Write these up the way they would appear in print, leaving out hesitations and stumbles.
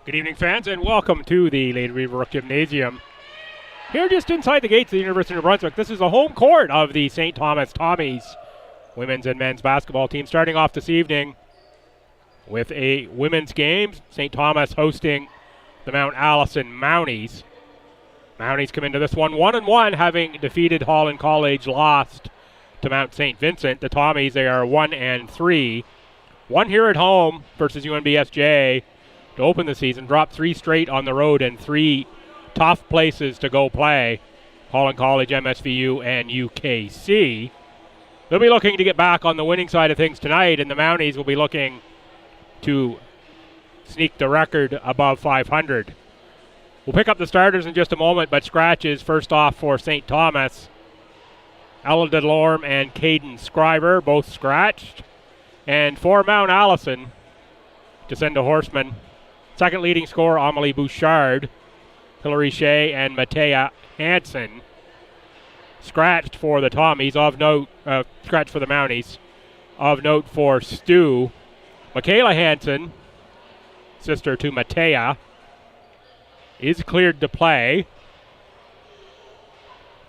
Good evening, fans, and welcome to the Lady River Gymnasium. Here just inside the gates of the University of New Brunswick, this is the home court of the St. Thomas Tommies women's and men's basketball team. Starting off this evening with a women's game, St. Thomas hosting the Mount Allison Mounties. Mounties come into this one 1-1, having defeated Holland College, lost to Mount St. Vincent. The Tommies, they are 1-3. One here at home versus UNBSJ to open the season, dropped 3 straight on the road and 3 tough places to go play. Holland College, MSVU, and UKC. They'll be looking to get back on the winning side of things tonight, and the Mounties will be looking to sneak the record above 500. We'll pick up the starters in just a moment, but scratches first off for St. Thomas. Ella DeLorme and Caden Scriver, both scratched. And for Mount Allison, Jacinda Horseman. Second leading scorer, Amelie Bouchard, Hilary Shea, and Matea Hansen. Scratched for the Tommies. Of note, scratched for the Mounties. Of note for STU, Michaela Hansen, sister to Matea, is cleared to play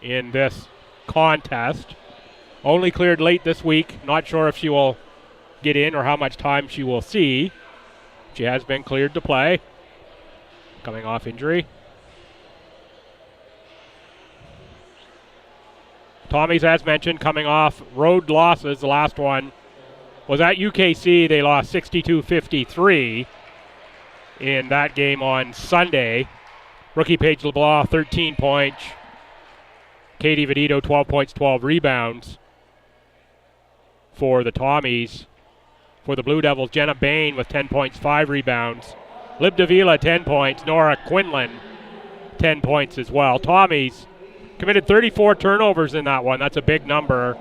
in this contest. Only cleared late this week. Not sure if she will get in or how much time she will see. She has been cleared to play, coming off injury. Tommies, as mentioned, coming off road losses. The last one was at UKC. They lost 62-53 in that game on Sunday. Rookie Paige LeBlanc, 13 points. Katie Vedito, 12 points, 12 rebounds for the Tommies. For the Blue Devils, Jenna Bain with 10 points, 5 rebounds. Lib Davila, 10 points. Nora Quinlan, 10 points as well. Tommies committed 34 turnovers in that one. That's a big number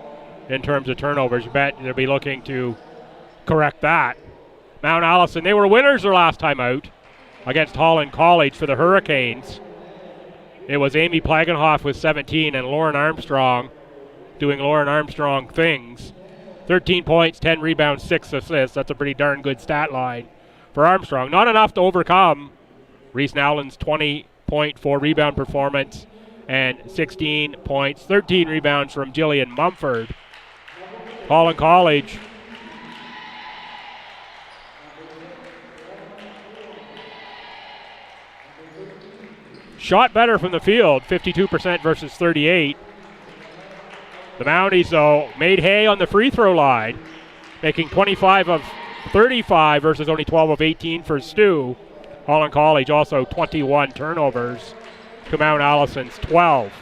in terms of turnovers. You bet they'll be looking to correct that. Mount Allison, they were winners their last time out against Holland College for the Hurricanes. It was Amy Plagenhoff with 17 and Lauren Armstrong doing Lauren Armstrong things. 13 points, 10 rebounds, 6 assists. That's a pretty darn good stat line for Armstrong. Not enough to overcome Reese Nowlin's 20-point, 4-rebound performance and 16 points, 13 rebounds from Jillian Mumford. Holland College shot better from the field, 52% versus 38%. The Mounties, though, made hay on the free throw line, making 25 of 35 versus only 12 of 18 for Stu. Holland College also 21 turnovers to Mount Allison's 12.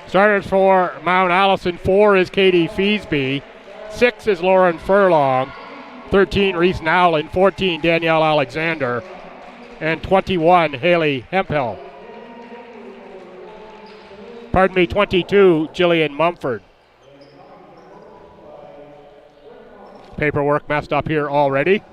Starters for Mount Allison, 4 is Katie Feesby, 6 is Lauren Furlong, 13 Reese Nowlin, 14 Danielle Alexander, and 21 Haley Hemphill. 22 Jillian Mumford. Paperwork messed up here already.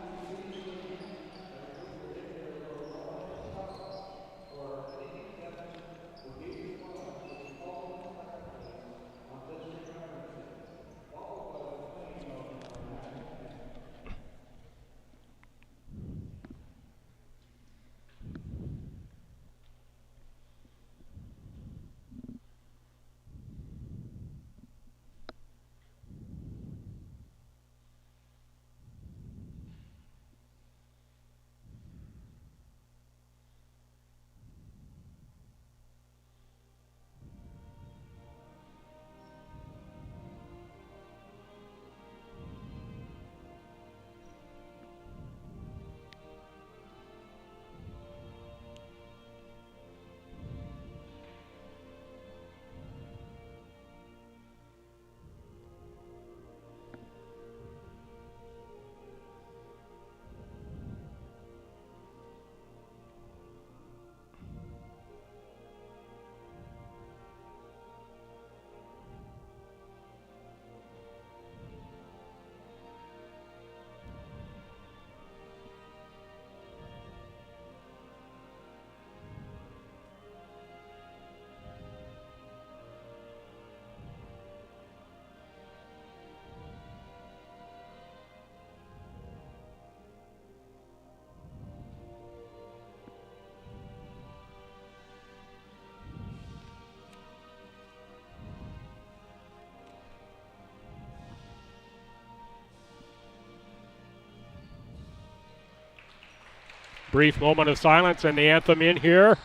Brief moment of silence and the anthem in here.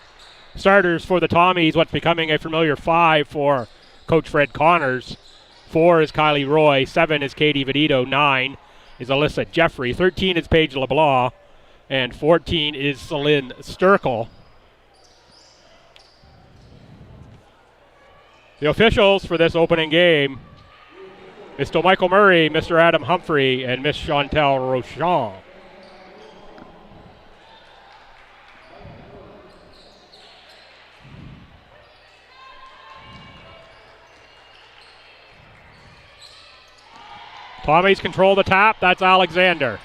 Starters for the Tommies, what's becoming a familiar 5 for Coach Fred Connors. 4 is Kylie Roy, 7 is Katie Vedito, 9 is Alyssa Jeffrey, 13 is Paige LeBlanc, and 14 is Celine Sturkle. The officials for this opening game, Mr. Michael Murray, Mr. Adam Humphrey, and Miss Chantel Rochon. Tommies control the tap. That's Alexander.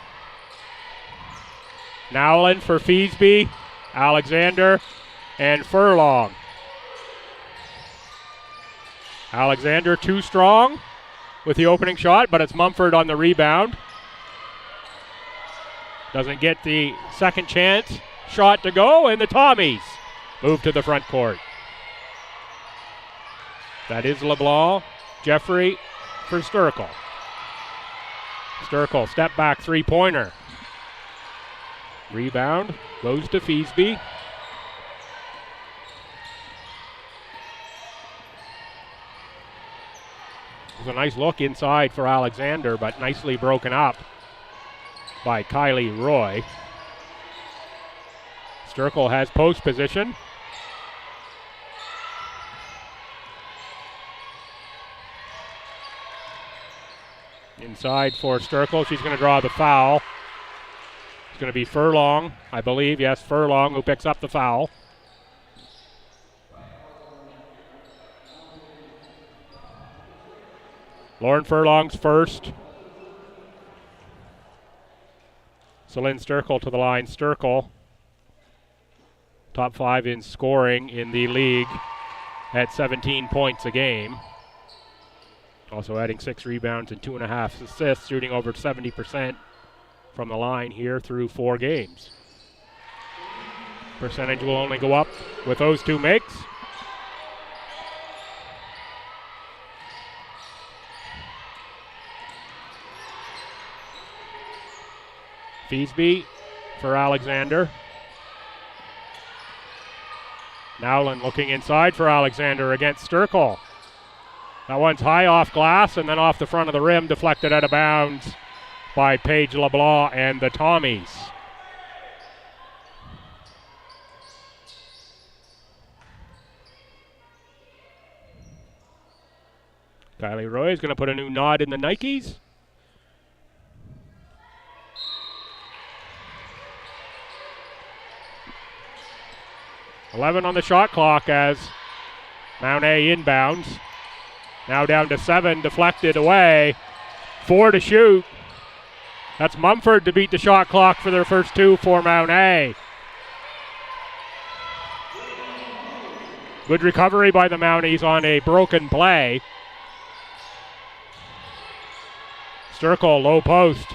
Nowlin for Feesby, Alexander, and Furlong. Alexander too strong with the opening shot, but it's Mumford on the rebound. Doesn't get the second chance shot to go, and the Tommies move to the front court. That is LeBlanc, Jeffrey for Sturkle. Sturkle, step back three-pointer. Rebound goes to Feesby. It was a nice look inside for Alexander, but nicely broken up by Kylie Roy. Sturkle has post position. Inside for Sturkle. She's going to draw the foul. It's going to be Furlong, I believe. Yes, Furlong who picks up the foul. Lauren Furlong's first. Celine Sturkle to the line. Sturkle, top 5 in scoring in the league at 17 points a game. Also adding 6 rebounds and 2.5 assists, shooting over 70% from the line here through 4 games. Percentage will only go up with those 2 makes. Feesby for Alexander. Nowlin looking inside for Alexander against Sturkle. That one's high off glass and then off the front of the rim, deflected out of bounds by Paige LeBlanc and the Tommies. Kylie Roy is going to put a new nod in the Nikes. $11 on the shot clock as Mount A inbounds. Now down to 7, deflected away. 4 to shoot. That's Mumford to beat the shot clock for their first 2 for Mount A. Good recovery by the Mounties on a broken play. Sturkle, low post.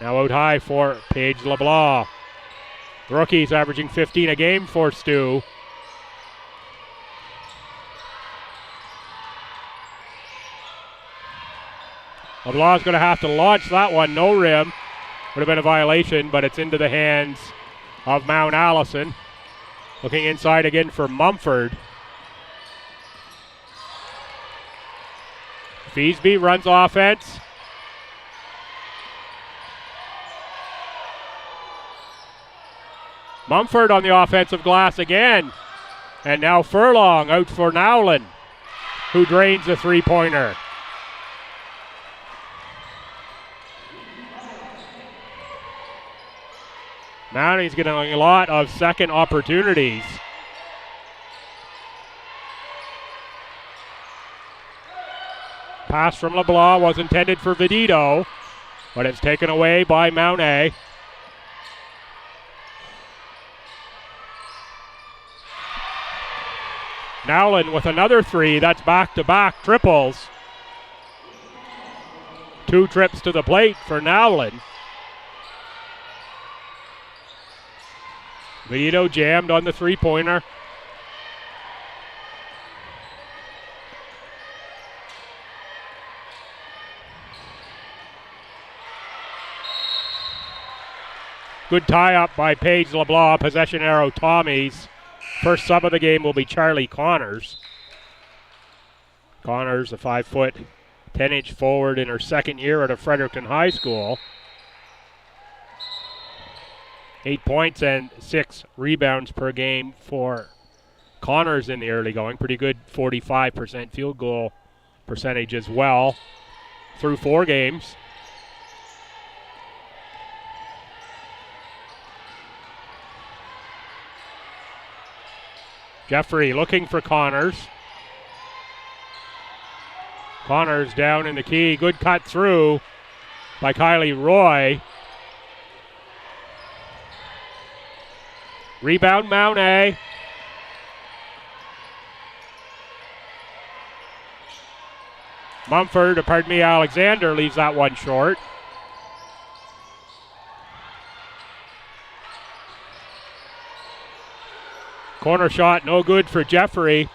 Now out high for Paige LeBlanc. The rookie's averaging 15 a game for STU. LeBlanc's going to have to launch that one. No rim. Would have been a violation, but it's into the hands of Mount Allison. Looking inside again for Mumford. Feesby runs offense. Mumford on the offensive glass again. And now Furlong out for Nowlin, who drains the three-pointer. Mounties getting a lot of second opportunities. Pass from LeBlanc was intended for Vedito, but it's taken away by Mount A. Nowlin with another 3. That's back-to-back triples. 2 trips to the plate for Nowlin. Vedito jammed on the three-pointer. Good tie-up by Paige LeBlanc. Possession arrow Tommies. First sub of the game will be Charlie Connors. Connors, a 5-foot, 10-inch forward in her second year at a Fredericton High School. 8 points and 6 rebounds per game for Connors in the early going. Pretty good 45% field goal percentage as well through 4 games. Jeffrey looking for Connors. Connors down in the key. Good cut through by Kylie Roy. Rebound Mount A. Alexander leaves that one short. Corner shot no good for Jeffrey.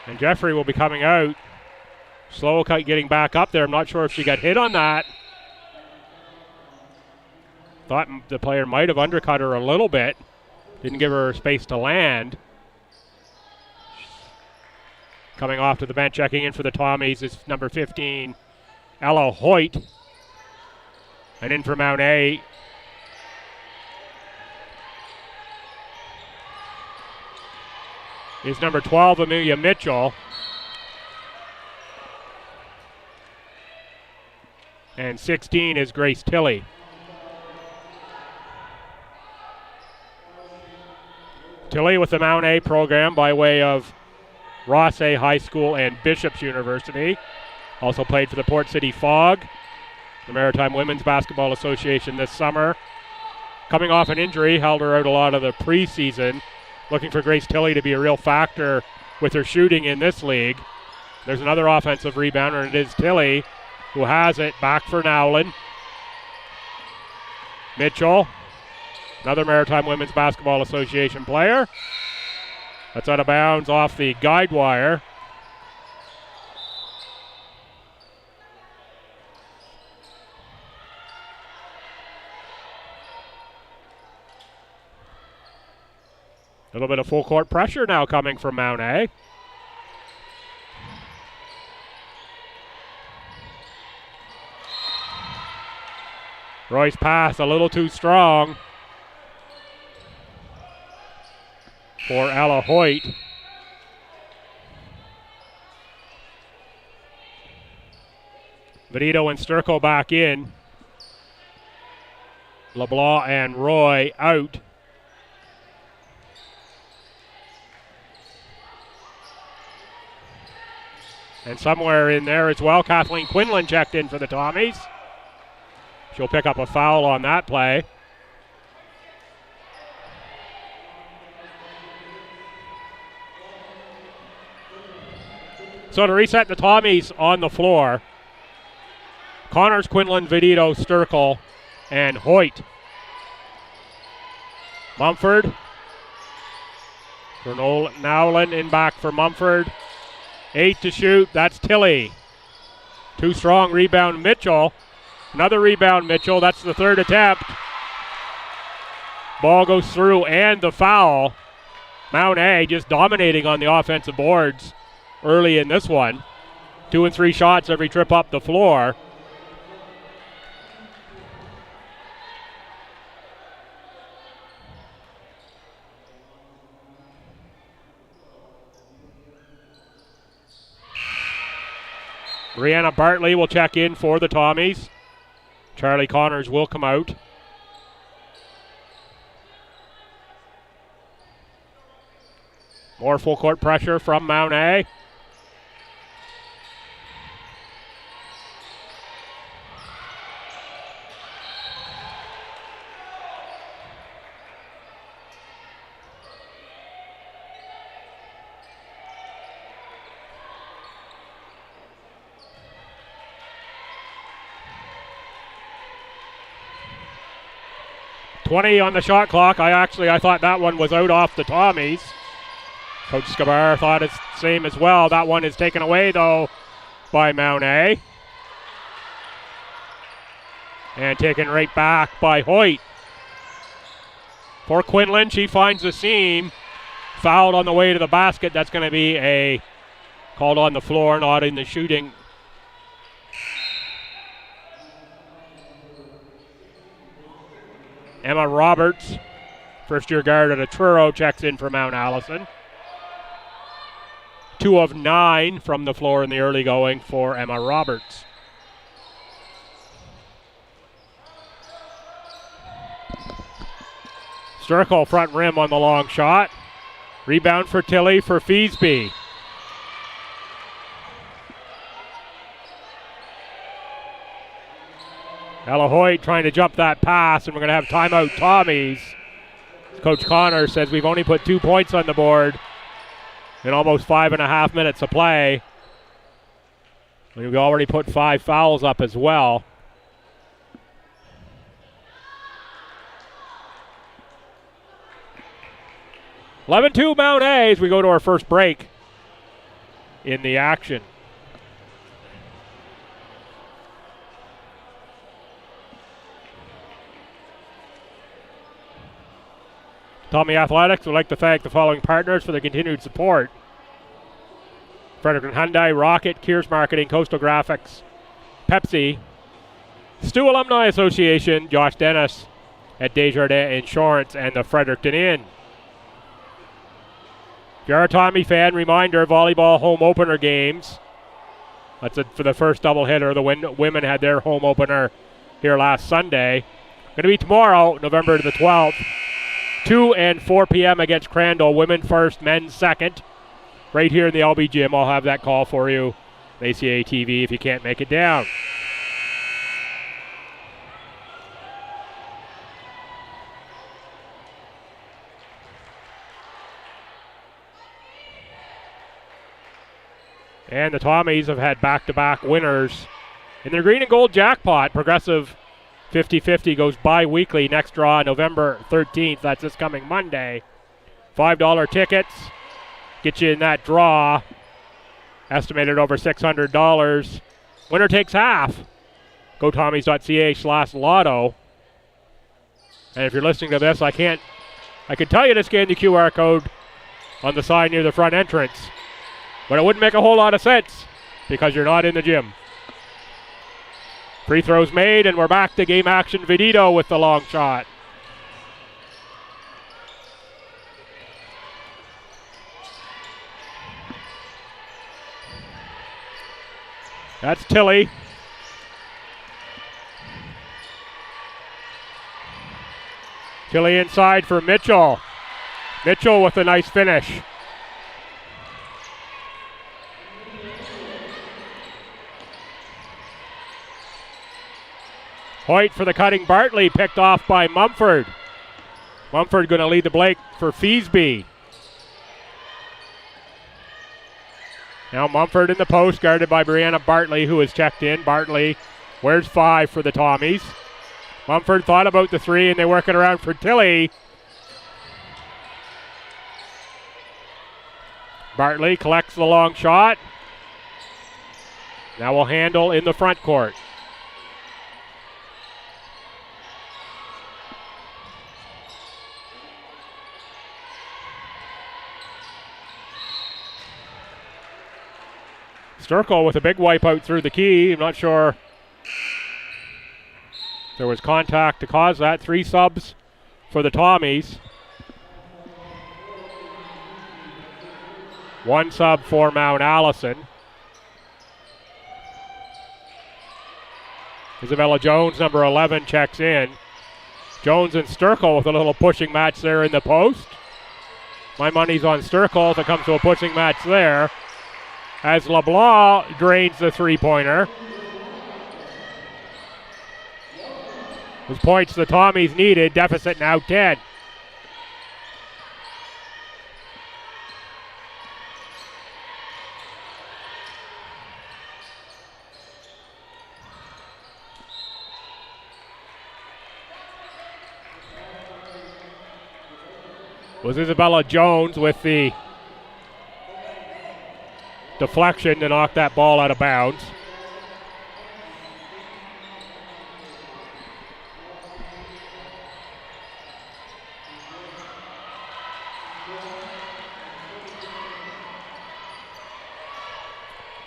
And Jeffrey will be coming out. Slow getting back up there. I'm not sure if she got hit on that. Thought the player might have undercut her a little bit. Didn't give her space to land. Coming off to the bench, checking in for the Tommies is number 15, Ella Hoyt. And in for Mount A, is number 12, Amelia Mitchell. And 16 is Grace Tilley. Tilley with the Mount A program by way of Ross A High School and Bishop's University. Also played for the Port City Fog, the Maritime Women's Basketball Association this summer. Coming off an injury, held her out a lot of the preseason. Looking for Grace Tilley to be a real factor with her shooting in this league. There's another offensive rebounder, and it is Tilley who has it. Back for Nowlin. Mitchell, another Maritime Women's Basketball Association player. That's out of bounds off the guide wire. A little bit of full court pressure now coming from Mount A. Roy's pass a little too strong for Ella Hoyt. Benito and Sturco back in. LeBlanc and Roy out. And somewhere in there as well, Kathleen Quinlan checked in for the Tommies. She'll pick up a foul on that play. So to reset the Tommies on the floor, Connors, Quinlan, Vidito, Sturkle, and Hoyt. Mumford. For Nowlin in back for Mumford. 8 to shoot, that's Tilley. Too strong, rebound Mitchell. Another rebound Mitchell, that's the third attempt. Ball goes through and the foul. Mount A just dominating on the offensive boards early in this one. 2 and 3 shots every trip up the floor. Brianna Bartley will check in for the Tommies. Charlie Connors will come out. More full court pressure from Mount A. .20 on the shot clock. I thought that one was out off the Tommies. Coach Scabar thought it's the same as well. That one is taken away though by Mount A. And taken right back by Hoyt. For Quinlan, she finds the seam. Fouled on the way to the basket. That's going to be a called on the floor, not in the shooting. Emma Roberts, first-year guard at Truro, checks in for Mount Allison. 2 of 9 from the floor in the early going for Emma Roberts. Sturkle front rim on the long shot. Rebound for Tilly for Feesby. Ella Hoyt trying to jump that pass, and we're going to have timeout Tommies. Coach Connor says we've only put 2 points on the board in almost 5.5 minutes of play. We've already put 5 fouls up as well. (11-2) Mount A as we go to our first break in the action. Tommy Athletics would like to thank the following partners for their continued support: Fredericton Hyundai, Rocket, Kears Marketing, Coastal Graphics, Pepsi, STU Alumni Association, Josh Dennis at Desjardins Insurance, and the Fredericton Inn. If you're a Tommy fan, reminder, volleyball home opener games. That's it for the first doubleheader. The women had their home opener here last Sunday. Going to be tomorrow, November the 12th. 2 and 4 p.m. against Crandall. Women first, men second. Right here in the LB Gym. I'll have that call for you. ACAA TV if you can't make it down. And the Tommies have had back-to-back winners in their green and gold jackpot. Progressive 50-50 goes bi-weekly. Next draw November 13th. That's this coming Monday. $5 tickets get you in that draw. Estimated over $600. Winner takes half. Go Tommies.ca/lotto. And if you're listening to this, I can tell you to scan the QR code on the sign near the front entrance. But it wouldn't make a whole lot of sense because you're not in the gym. Free throws made, and we're back to game action. Vidito with the long shot. That's Tilly. Tilly inside for Mitchell. Mitchell with a nice finish. Hoyt for the cutting Bartley, picked off by Mumford. Mumford going to lead the break for Feesby. Now Mumford in the post, guarded by Brianna Bartley, who has checked in. Bartley, where's 5 for the Tommies? Mumford thought about the 3, and they work it around for Tilly. Bartley collects the long shot. Now will handle in the front court. Sturkle with a big wipeout through the key. I'm not sure there was contact to cause that. 3 subs for the Tommies. 1 sub for Mount Allison. Isabella Jones, number 11, checks in. Jones and Sturkle with a little pushing match there in the post. My money's on Sturkle if it comes to a pushing match there, as LeBlanc drains the three-pointer. Those points the Tommies needed. Deficit now 10. Was Isabella Jones with the deflection to knock that ball out of bounds.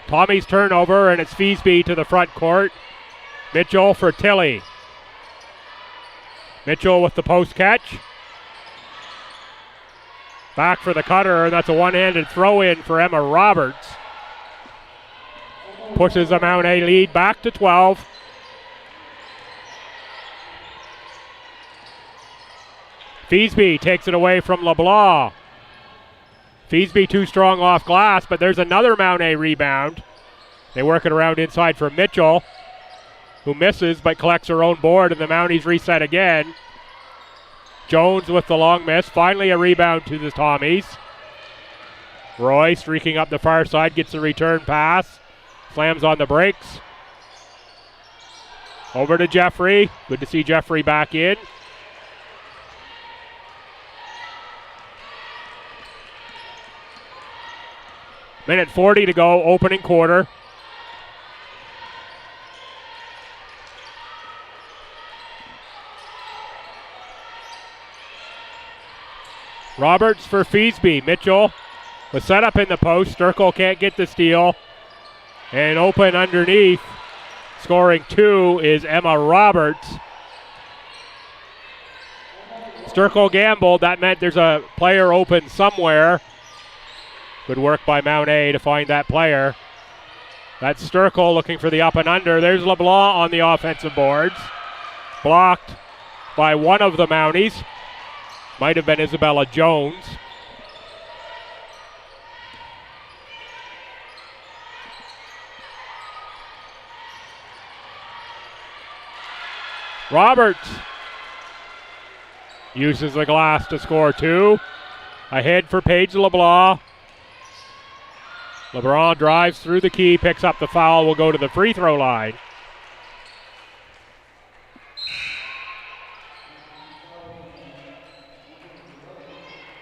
Tommy's turnover, and it's Feasby to the front court. Mitchell for Tilley. Mitchell with the post catch. Back for the cutter, and that's a one-handed throw-in for Emma Roberts. Pushes the Mount A lead back to 12. Feasby takes it away from LeBlanc. Feasby too strong off glass, but there's another Mount A rebound. They work it around inside for Mitchell, who misses but collects her own board, and the Mounties reset again. Jones with the long miss. Finally a rebound to the Tommies. Roy streaking up the far side, gets the return pass. Slams on the brakes. Over to Jeffrey. Good to see Jeffrey back in. Minute 40 to go, opening quarter. Roberts for Feasby. Mitchell was set up in the post. Sturkle can't get the steal. And open underneath, scoring two, is Emma Roberts. Sturkle gambled. That meant there's a player open somewhere. Good work by Mount A to find that player. That's Sturkle looking for the up and under. There's LeBlanc on the offensive boards. Blocked by one of the Mounties. Might have been Isabella Jones. Roberts uses the glass to score two. Ahead for Paige LeBlanc. LeBlanc drives through the key, picks up the foul, will go to the free throw line.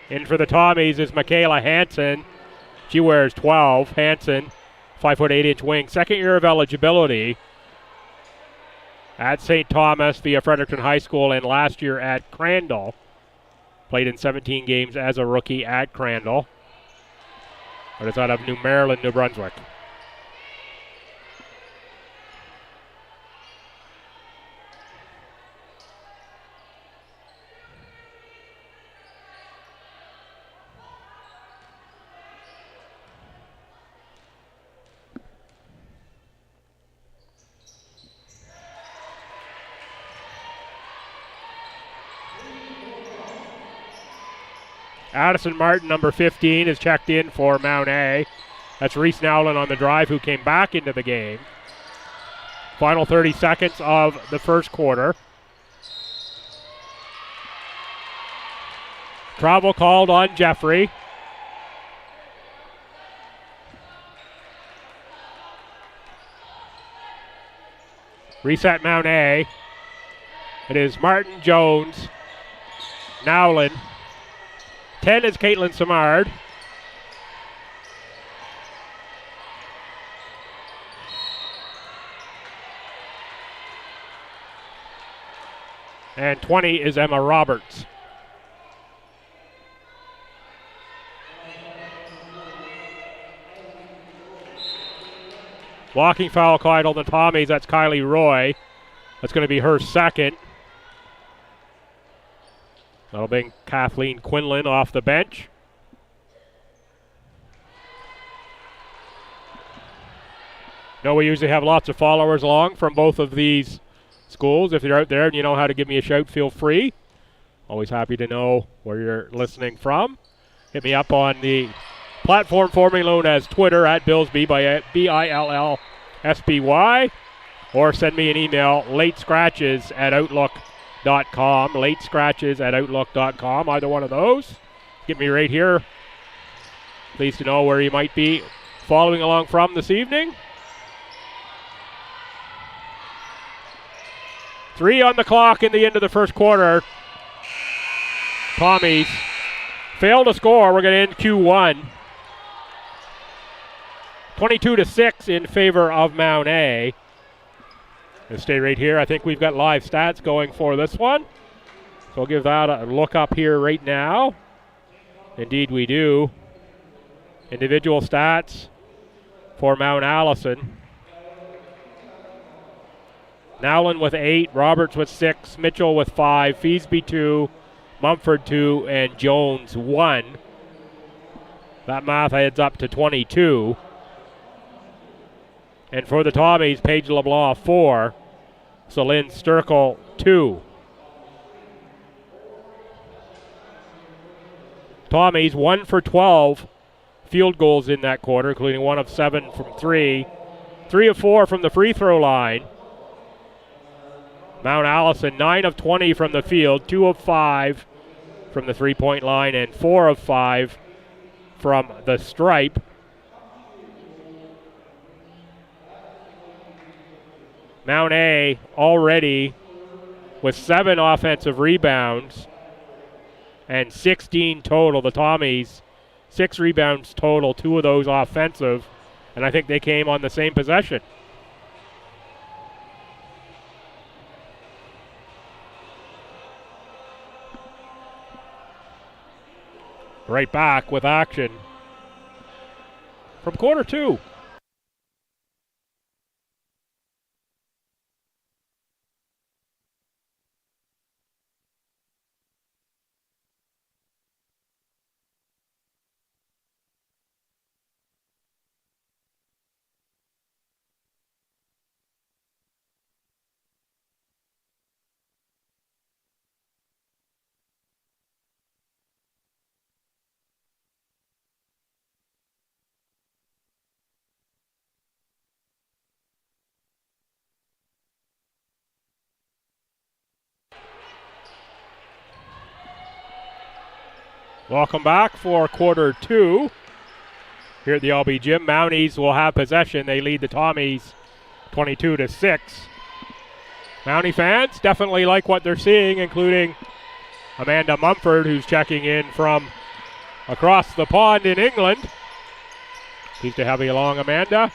In for the Tommies is Michaela Hansen. She wears 12. Hansen, 5'8" wing. Second year of eligibility at St. Thomas via Fredericton High School, and last year at Crandall. Played in 17 games as a rookie at Crandall. But it's out of New Maryland, New Brunswick. Addison Martin, number 15, is checked in for Mount A. That's Reese Nowlin on the drive, who came back into the game. Final 30 seconds of the first quarter. Travel called on Jeffrey. Reset Mount A. It is Martin, Jones, Nowlin. 10 is Caitlin Samard. And 20 is Emma Roberts. Blocking foul called on the Tommies. That's Kylie Roy. That's going to be her second. That'll bring Kathleen Quinlan off the bench. No, we usually have lots of followers along from both of these schools. If you're out there and you know how to give me a shout, feel free. Always happy to know where you're listening from. Hit me up on the platform formerly known as Twitter at Billsby by BILLSBY, or send me an email, latescratches@outlook.com, latescratches@outlook.com, either one of those. Get me right here. Pleased to know where you might be following along from this evening. 3 on the clock in the end of the first quarter. Tommies fail to score. We're going to end Q1. 22-6 in favor of Mount A. Let's stay right here. I think we've got live stats going for this one. So I'll give that a look up here right now. Indeed we do. Individual stats for Mount Allison. Nowlin with 8, Roberts with 6, Mitchell with 5, Feasby 2, Mumford 2, and Jones 1. That math adds up to 22. And for the Tommies, Paige LeBlanc 4, Celine Sturkle 2. Tommies 1 for 12 field goals in that quarter, including 1 of 7 from 3, 3 of 4 from the free throw line. Mount Allison 9 of 20 from the field, 2 of 5 from the three-point line, and 4 of 5 from the stripe. Mount A already with 7 offensive rebounds and 16 total. The Tommies, 6 rebounds total, 2 of those offensive, and I think they came on the same possession. Right back with action from quarter 2. Welcome back for quarter 2 here at the LB Gym. Mounties will have possession. They lead the Tommies 22-6. Mountie fans definitely like what they're seeing, including Amanda Mumford, who's checking in from across the pond in England. Pleased to have you along, Amanda.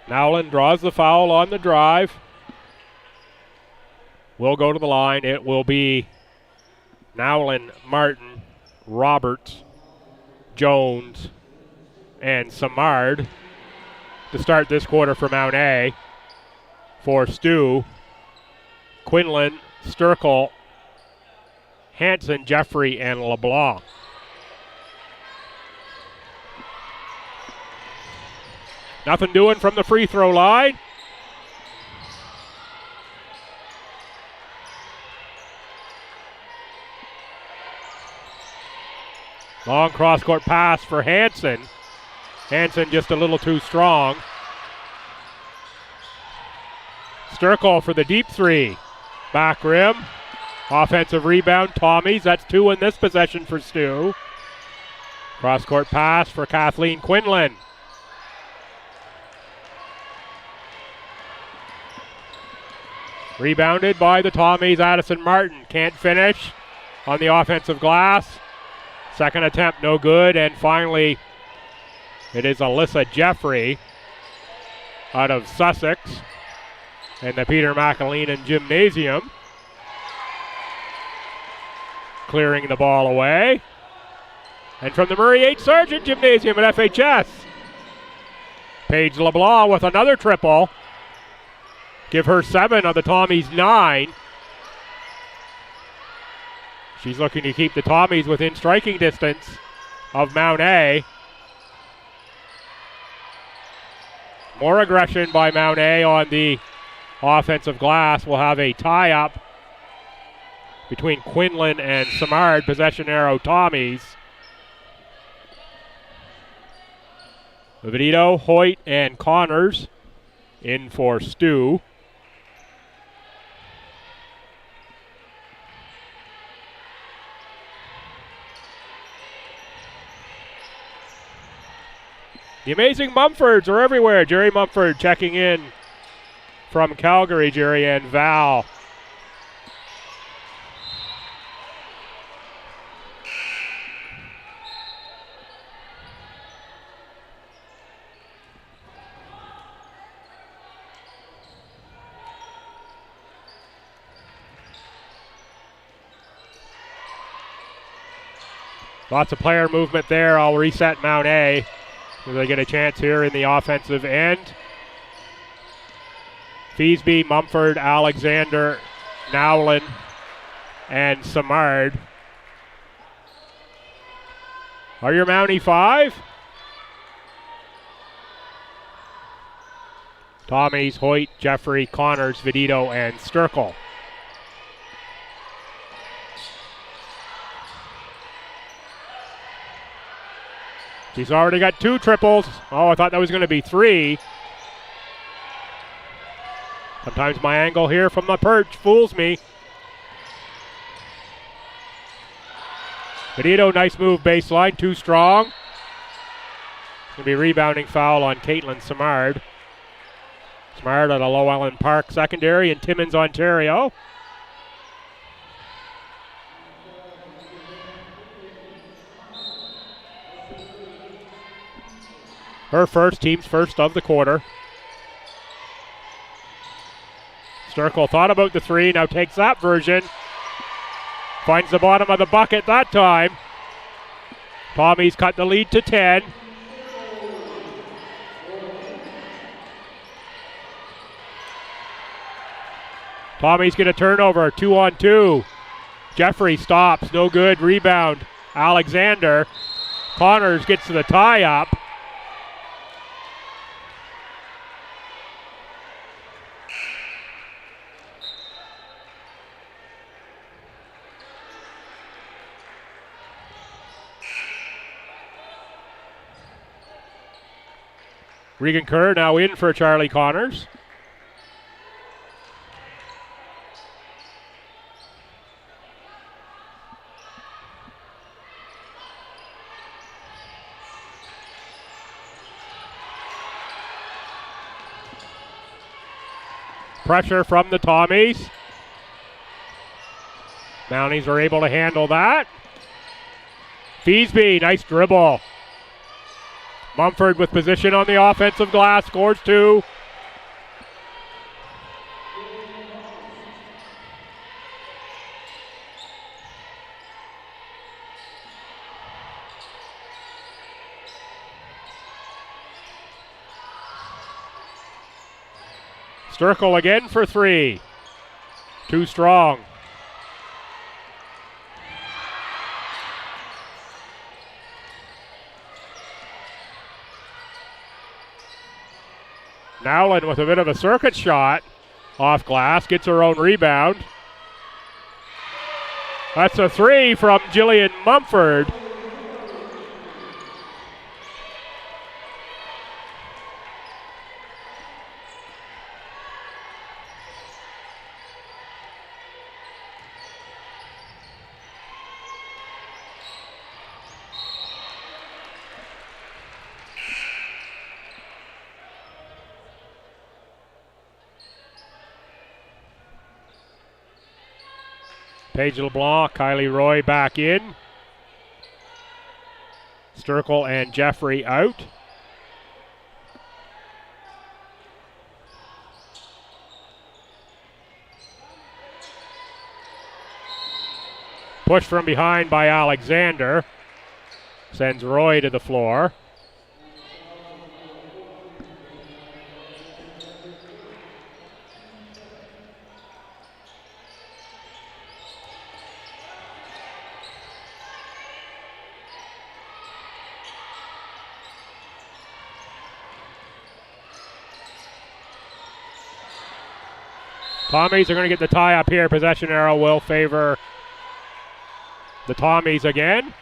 Nowlin draws the foul on the drive. Will go to the line. It will be Nowlin, Martin, Roberts, Jones, and Samard to start this quarter for Mount A. For STU, Quinlan, Sturkle, Hanson, Jeffrey, and LeBlanc. Nothing doing from the free throw line. Long cross-court pass for Hanson. Hanson just a little too strong. Sturkle for the deep 3. Back rim. Offensive rebound, Tommies. That's 2 in this possession for STU. Cross-court pass for Kathleen Quinlan. Rebounded by the Tommies, Addison Martin. Can't finish on the offensive glass. Second attempt, no good. And finally, it is Alyssa Jeffrey out of Sussex and the Peter McAleenan Gymnasium. Clearing the ball away. And from the Murray H. Sargent Gymnasium at FHS, Paige LeBlanc with another triple. Give her 7 of the Tommies 9. She's looking to keep the Tommies within striking distance of Mount A. More aggression by Mount A on the offensive glass. We'll have a tie-up between Quinlan and Samard. Possession arrow Tommies. Vidito, Hoyt, and Connors in for STU. The amazing Mumfords are everywhere. Jerry Mumford checking in from Calgary, Jerry, and Val. Lots of player movement there. I'll reset Mount A so they get a chance here in the offensive end. Feasby, Mumford, Alexander, Nowlin, and Samard are your Mountie 5. Tommies, Hoyt, Jeffrey, Connors, Vidito, and Sturkle. She's already got 2 triples. Oh, I thought that was going to be 3. Sometimes my angle here from the perch fools me. Vidito, nice move baseline, too strong. Going to be a rebounding foul on Caitlin Samard. Samard at a Llewellyn Park secondary in Timmins, Ontario. Her first, team's first of the quarter. Sturkle thought about the 3, now takes that version. Finds the bottom of the bucket that time. Tommy's cut the lead to 10. Tommy's going to turnover, 2-on-2. Jeffrey stops, no good, rebound. Alexander. Connors gets to the tie-up. Regan Kerr now in for Charlie Connors. Pressure from the Tommies. Mounties are able to handle that. Feasby, nice dribble. Mumford with position on the offensive glass, scores 2. Sturkle again for 3. Too strong. Nowlin with a bit of a circuit shot off glass, gets her own rebound. That's a 3 from Jillian Mumford. Paige LeBlanc, Kylie Roy back in. Sturkle and Jeffrey out. Push from behind by Alexander. Sends Roy to the floor. Tommies are going to get the tie up here. Possession arrow will favor the Tommies again.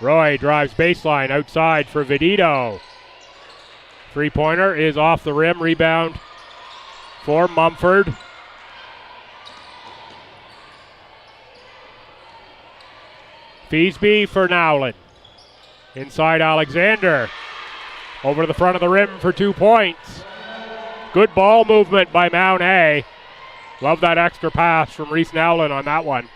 Roy drives baseline outside for Vidito. Three-pointer is off the rim. Rebound for Mumford. Feasby for Nowlin. Inside Alexander. Over to the front of the rim for 2 points. Good ball movement by Mount A. Love that extra pass from Reese Nowlin on that one.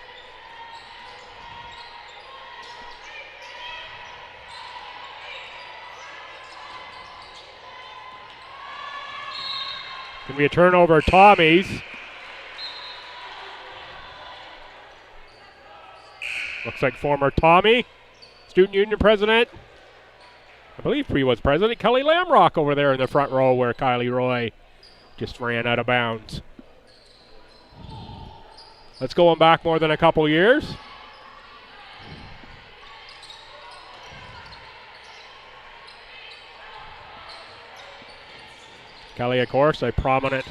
Gonna be a turnover, Tommies. Looks like former Tommy, student union president. I believe he was president. Kelly Lamrock over there in the front row where Kylie Roy just ran out of bounds. Let's go back more than a couple years. Kelly, of course, a prominent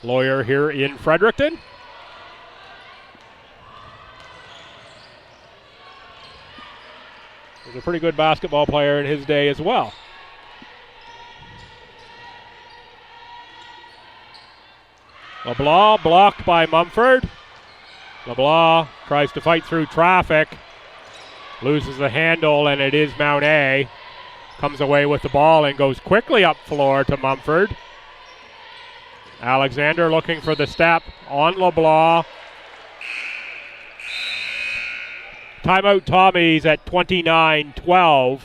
lawyer here in Fredericton. He was a pretty good basketball player in his day as well. LeBlanc blocked by Mumford. LeBlanc tries to fight through traffic, loses the handle, and it is Mount A. Comes away with the ball and goes quickly up floor to Mumford. Alexander looking for the step on LeBlanc. Timeout Tommies at 29-12.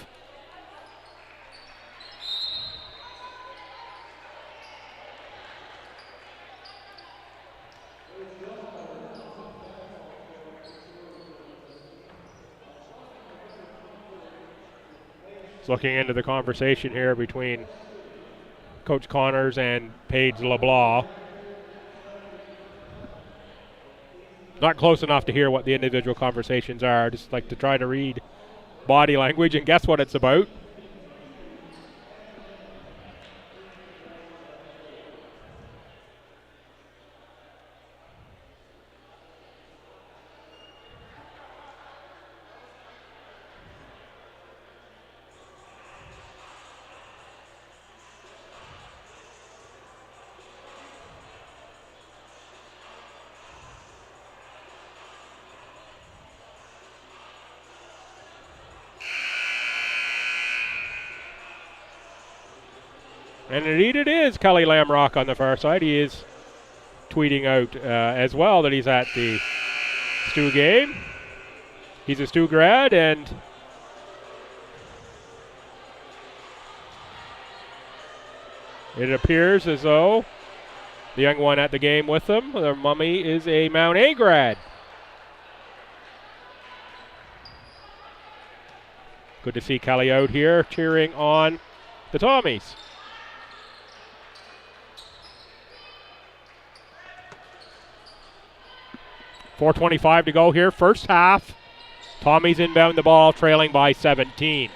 Looking into the conversation here between Coach Connors and Paige LeBlanc. Not close enough to hear what the individual conversations are. Just like to try to read body language and guess what it's about. And indeed it is Kelly Lamrock on the far side. He is tweeting out as well that he's at the STU game. He's a STU grad, and it appears as though the young one at the game with them, their mummy, is a Mount A grad. Good to see Kelly out here cheering on the Tommies. .425 to go here, first half. Tommies inbound the ball, trailing by 17.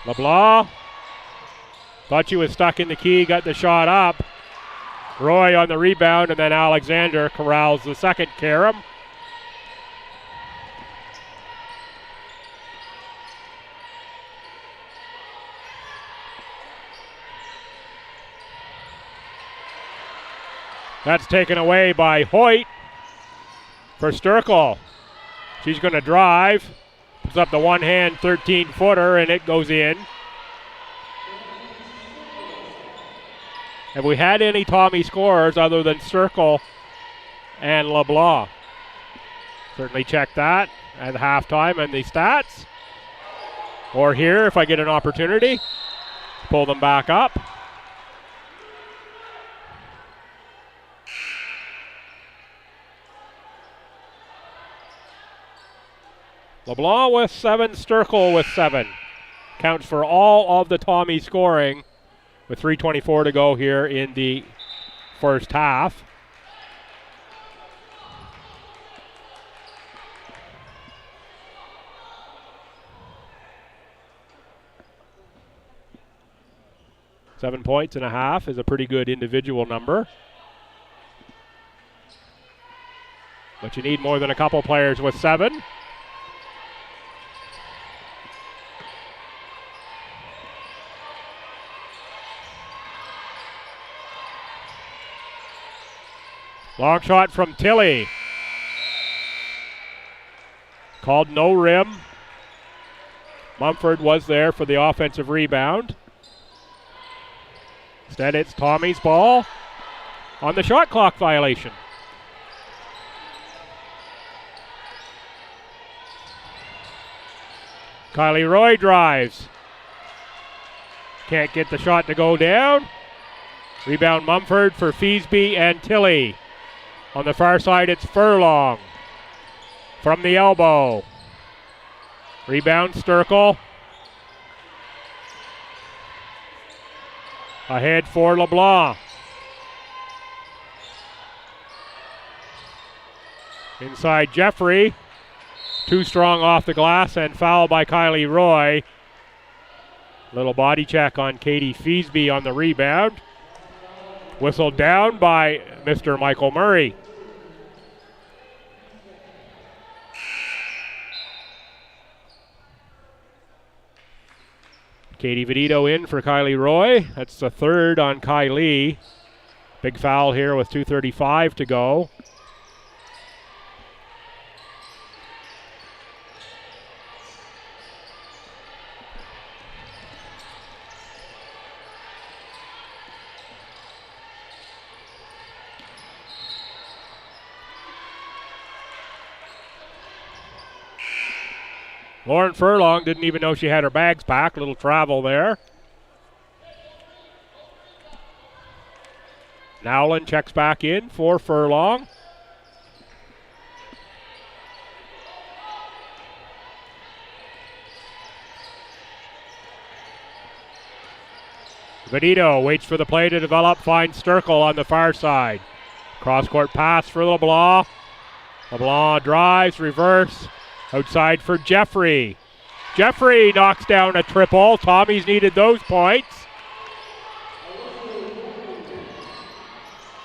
LeBlanc thought she was stuck in the key, got the shot up. Roy on the rebound, and then Alexander corrals the second carom. That's taken away by Hoyt for Sturkle. She's going to drive. Puts up the one-hand 13-footer, and it goes in. Have we had any Tommy scorers other than Sturkle and LeBlanc? Certainly check that at halftime and the stats. Or here, if I get an opportunity, pull them back up. LeBlanc with 7, Sturkle with 7. Counts for all of the Tommy scoring with 3:24 to go here in the first half. Seven points and a half is a pretty good individual number. But you need more than a couple players with 7. Long shot from Tilley. Called no rim. Mumford was there for the offensive rebound. Instead, it's Tommy's ball. on the shot clock violation. Kylie Roy drives. Can't get the shot to go down. Rebound Mumford for Feasby and Tilley. On the far side, it's Furlong. From the elbow. Rebound Sturkle. Ahead for LeBlanc. Inside Jeffrey. Too strong off the glass and foul by Kylie Roy. Little body check on Katie Feasby on the rebound. Whistled down by Mr. Michael Murray. Katie Vedito in for Kylie Roy. That's the third on Kylie. Big foul here with 2:35 to go. Lauren Furlong didn't even know she had her bags packed. Little travel there. Nowlin checks back in for Furlong. Vedito waits for the play to develop, finds Sturkle on the far side. Cross-court pass for LeBlanc. LeBlanc drives, reverse. Outside for Jeffrey. Jeffrey knocks down a triple. Tommy's needed those points.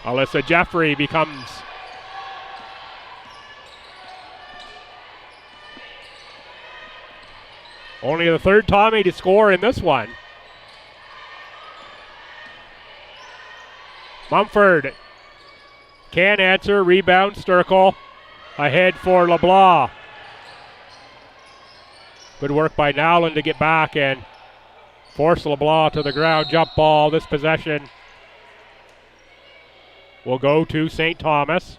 Alyssa Jeffrey becomes only the third Tommy to score in this one. Mumford can't answer. Rebound Sturkle. Ahead for LeBlanc. Good work by Nowlin to get back and force LeBlanc to the ground. Jump ball. This possession will go to St. Thomas.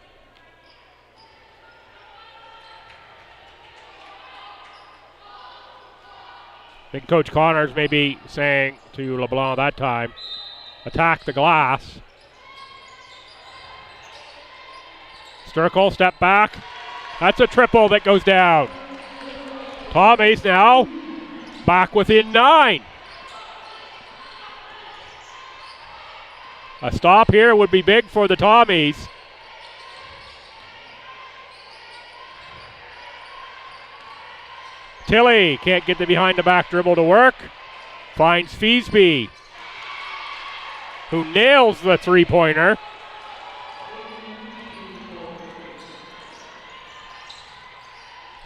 I think Coach Connors may be saying to LeBlanc that time, attack the glass. Sturkle, step back. That's a triple that goes down. Tommy's now back within 9. A stop here would be big for the Tommies. Tilley can't get the behind the back dribble to work. Finds Feasby, who nails the three-pointer.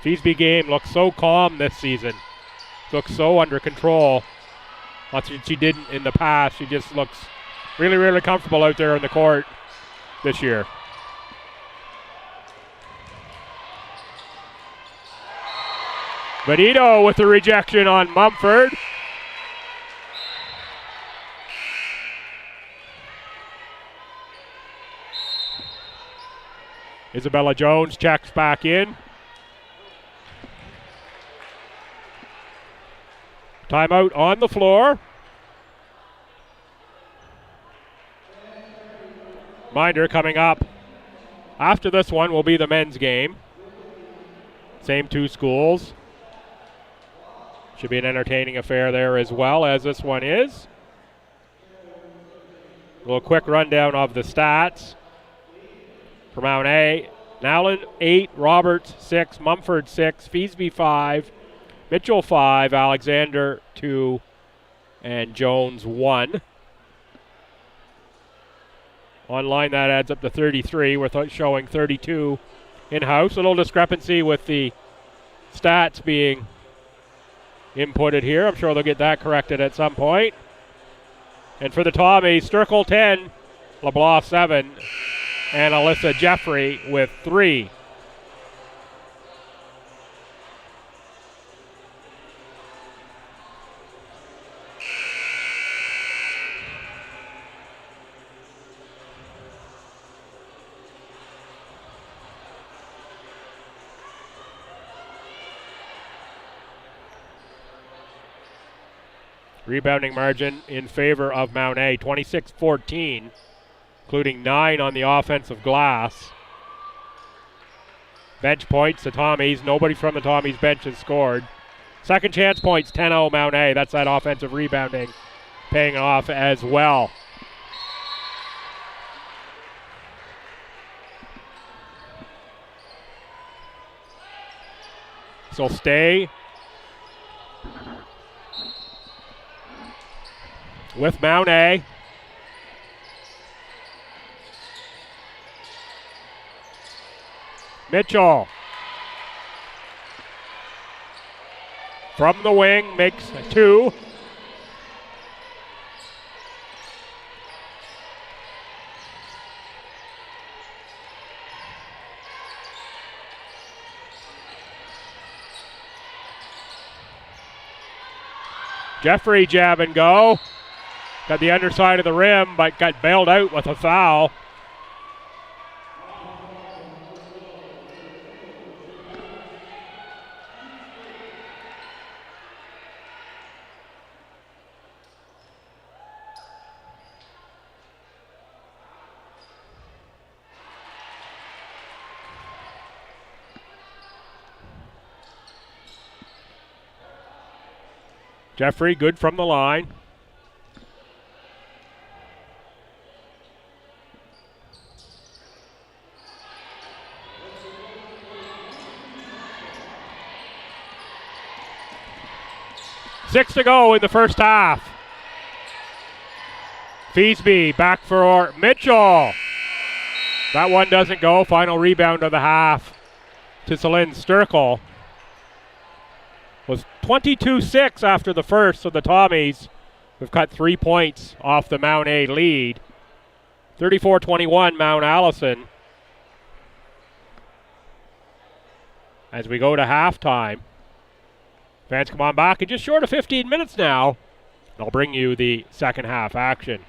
Feasby game looks so calm this season. Looks so under control. That's what she didn't in the past. She just looks really, really comfortable out there on the court this year. Benito with the rejection on Mumford. Isabella Jones checks back in. Timeout on the floor. Reminder, coming up after this one will be the men's game. Same two schools. Should be an entertaining affair there as well as this one is. A little quick rundown of the stats. For Mount A, Nowlin 8, Roberts 6, Mumford 6, Feasby 5, Mitchell 5, Alexander 2, and Jones 1. Online that adds up to 33. We're showing 32 in-house. A little discrepancy with the stats being inputted here. I'm sure they'll get that corrected at some point. And for the Tommies, Sturkle 10, LeBlanc 7, and Alyssa Jeffrey with 3. Rebounding margin in favor of Mount A, 26-14, including 9 on the offensive glass. Bench points, the Tommies. Nobody from the Tommies bench has scored. Second chance points, 10-0 Mount A. That's that offensive rebounding paying off as well. So stay with Mount A. Mitchell from the wing makes 2. Jeffrey jab and go. Got the underside of the rim, but got bailed out with a foul. Jeffrey, good from the line. Six to go in the first half. Feasby back for Mitchell. That one doesn't go. Final rebound of the half to Celine Sturkle. Was 22-6 after the first, so the Tommies have cut 3 points off the Mount A lead. 34-21 Mount Allison. As we go to halftime. Fans come on back in just short of 15 minutes now. I'll bring you the second half action.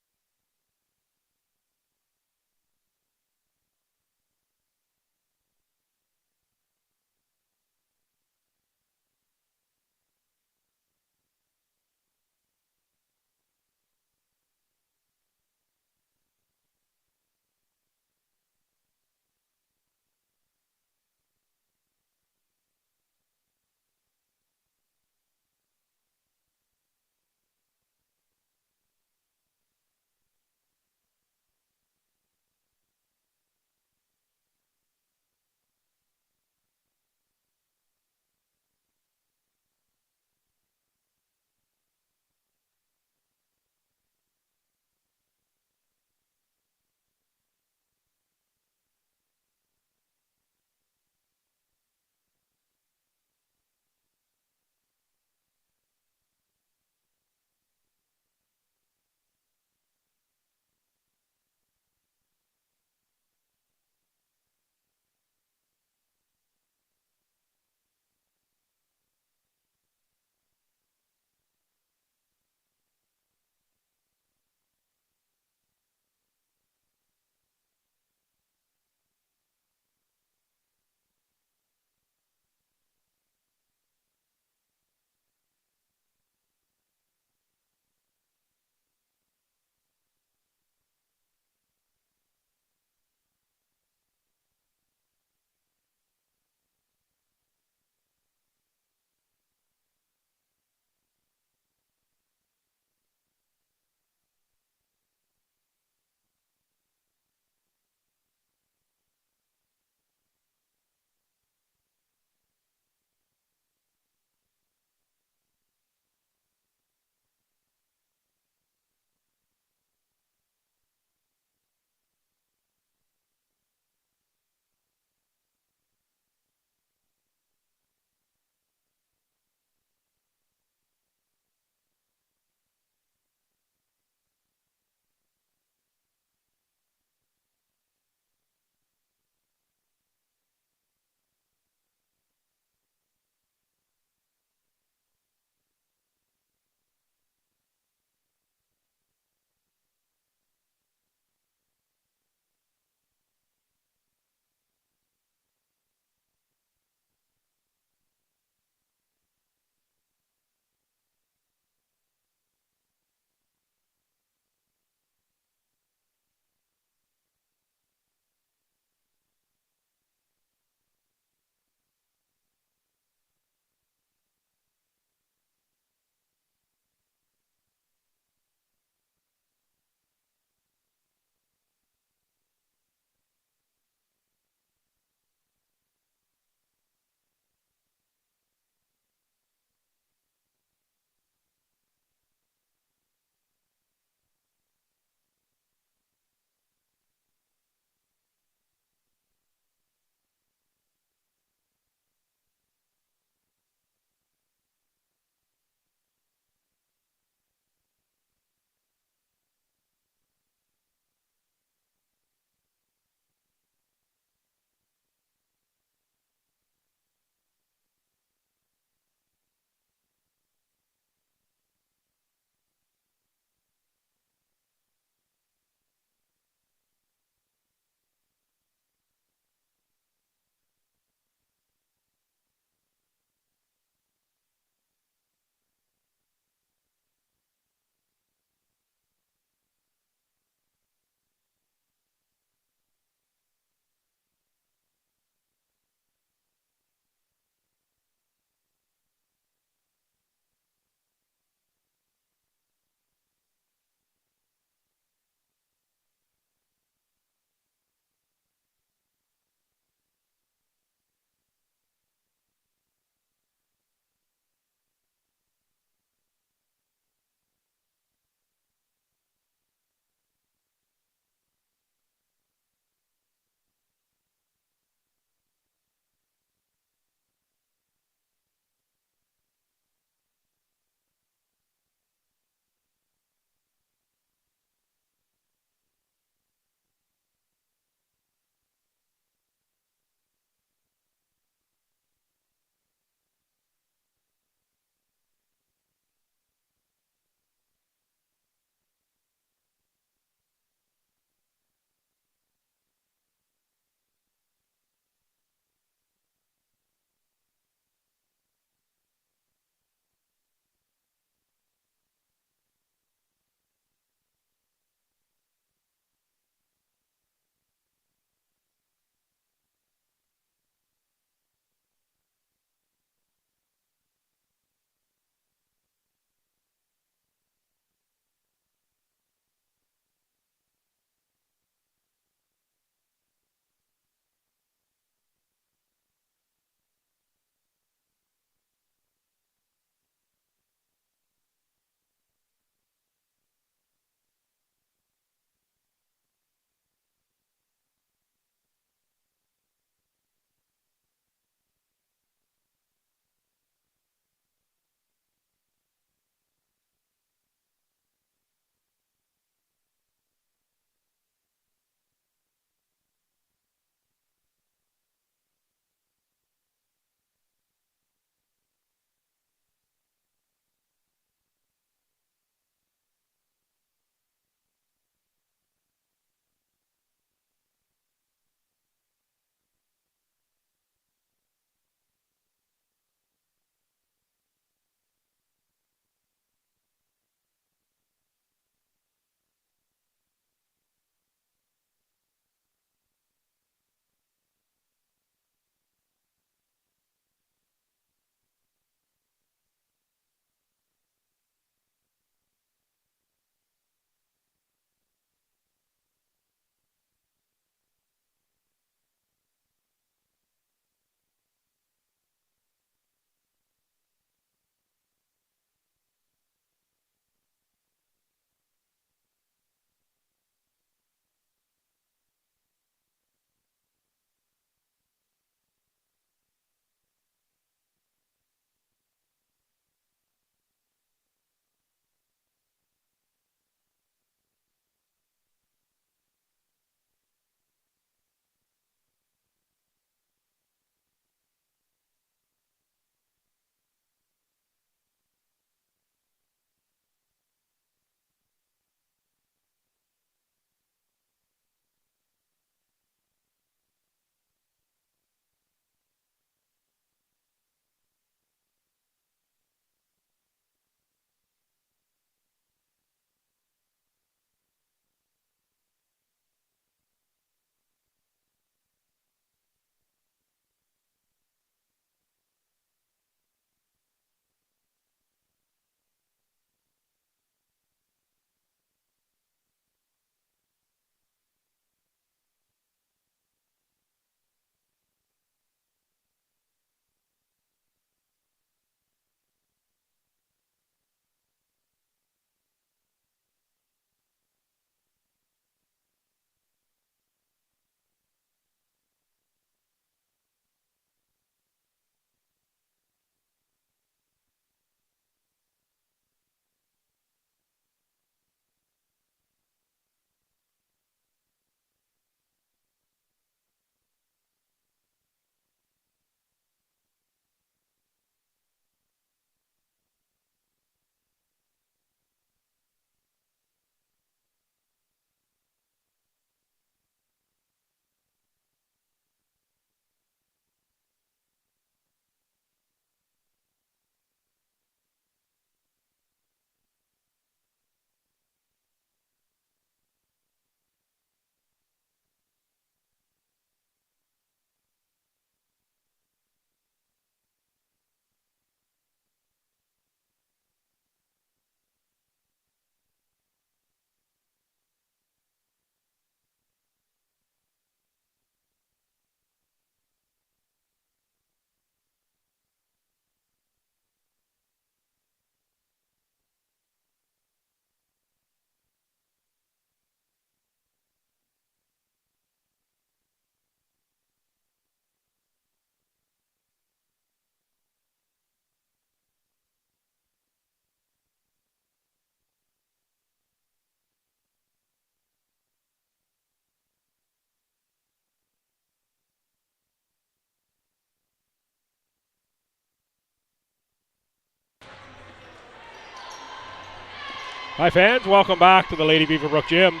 Hi fans, welcome back to the Lady Beaverbrook Gym.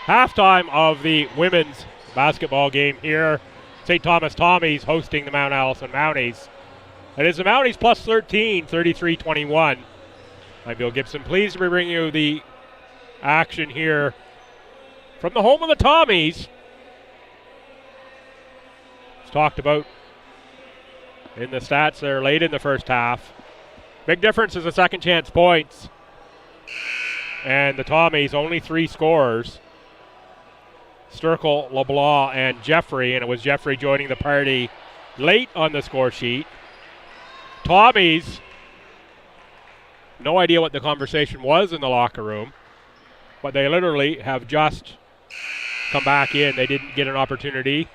Halftime of the women's basketball game here. St. Thomas Tommies hosting the Mount Allison Mounties. It is the Mounties plus 13, 33-21. I'm Bill Gibson, pleased to be bringing you the action here from the home of the Tommies. It's talked about in the stats there late in the first half. Big difference is the second chance points. And the Tommies only 3 scorers. Sturkle, LeBlanc, and Jeffrey, and it was Jeffrey joining the party late on the score sheet. Tommies, no idea what the conversation was in the locker room, but they literally have just come back in. They didn't get an opportunity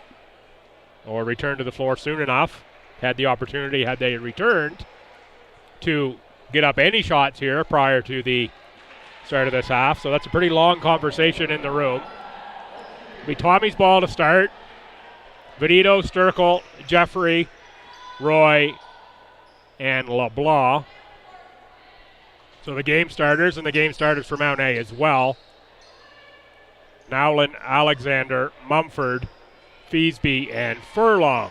or return to the floor soon enough. Had the opportunity, had they returned, to get up any shots here prior to the start of this half. So that's a pretty long conversation in the room. It'll be Tommy's ball to start. Benito, Sturkle, Jeffrey, Roy, and LeBlanc. So the game starters, and the game starters for Mount A as well. Nowlin, Alexander, Mumford, Feasby, and Furlong.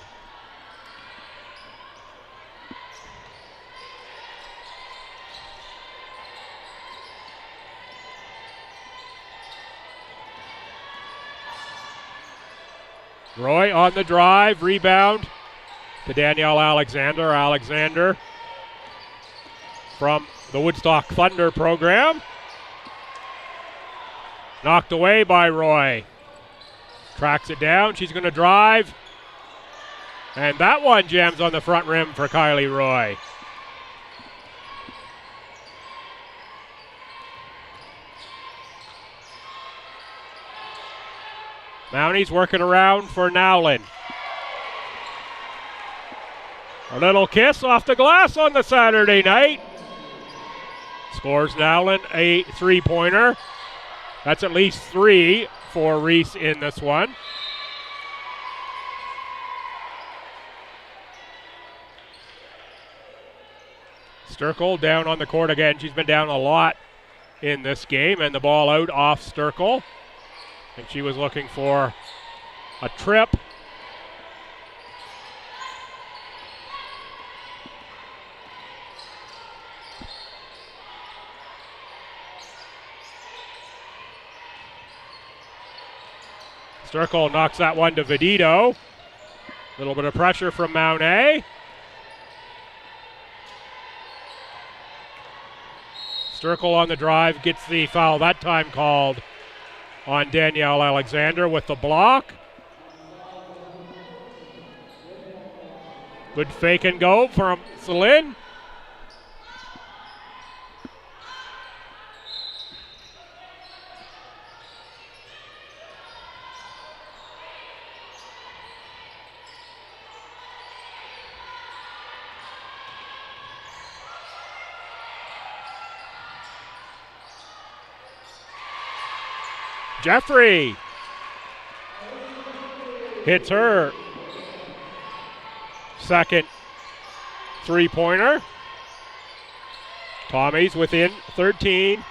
Roy on the drive, rebound to Danielle Alexander. Alexander from the Woodstock Thunder program. Knocked away by Roy. Tracks it down, she's going to drive. And that one jams on the front rim for Kylie Roy. Mounties working around for Nowlin. A little kiss off the glass on the Saturday night. Scores Nowlin a three-pointer. That's at least 3 for Reese in this one. Sturkle down on the court again. She's been down a lot in this game, and the ball out off Sturkle. And she was looking for a trip. Sturkle knocks that one to Vedito. A little bit of pressure from Mount A. Sturkle on the drive, gets the foul that time called on Danielle Alexander with the block. Good fake and go from Celine. Jeffrey hits her second three-pointer. Tommy's within 13.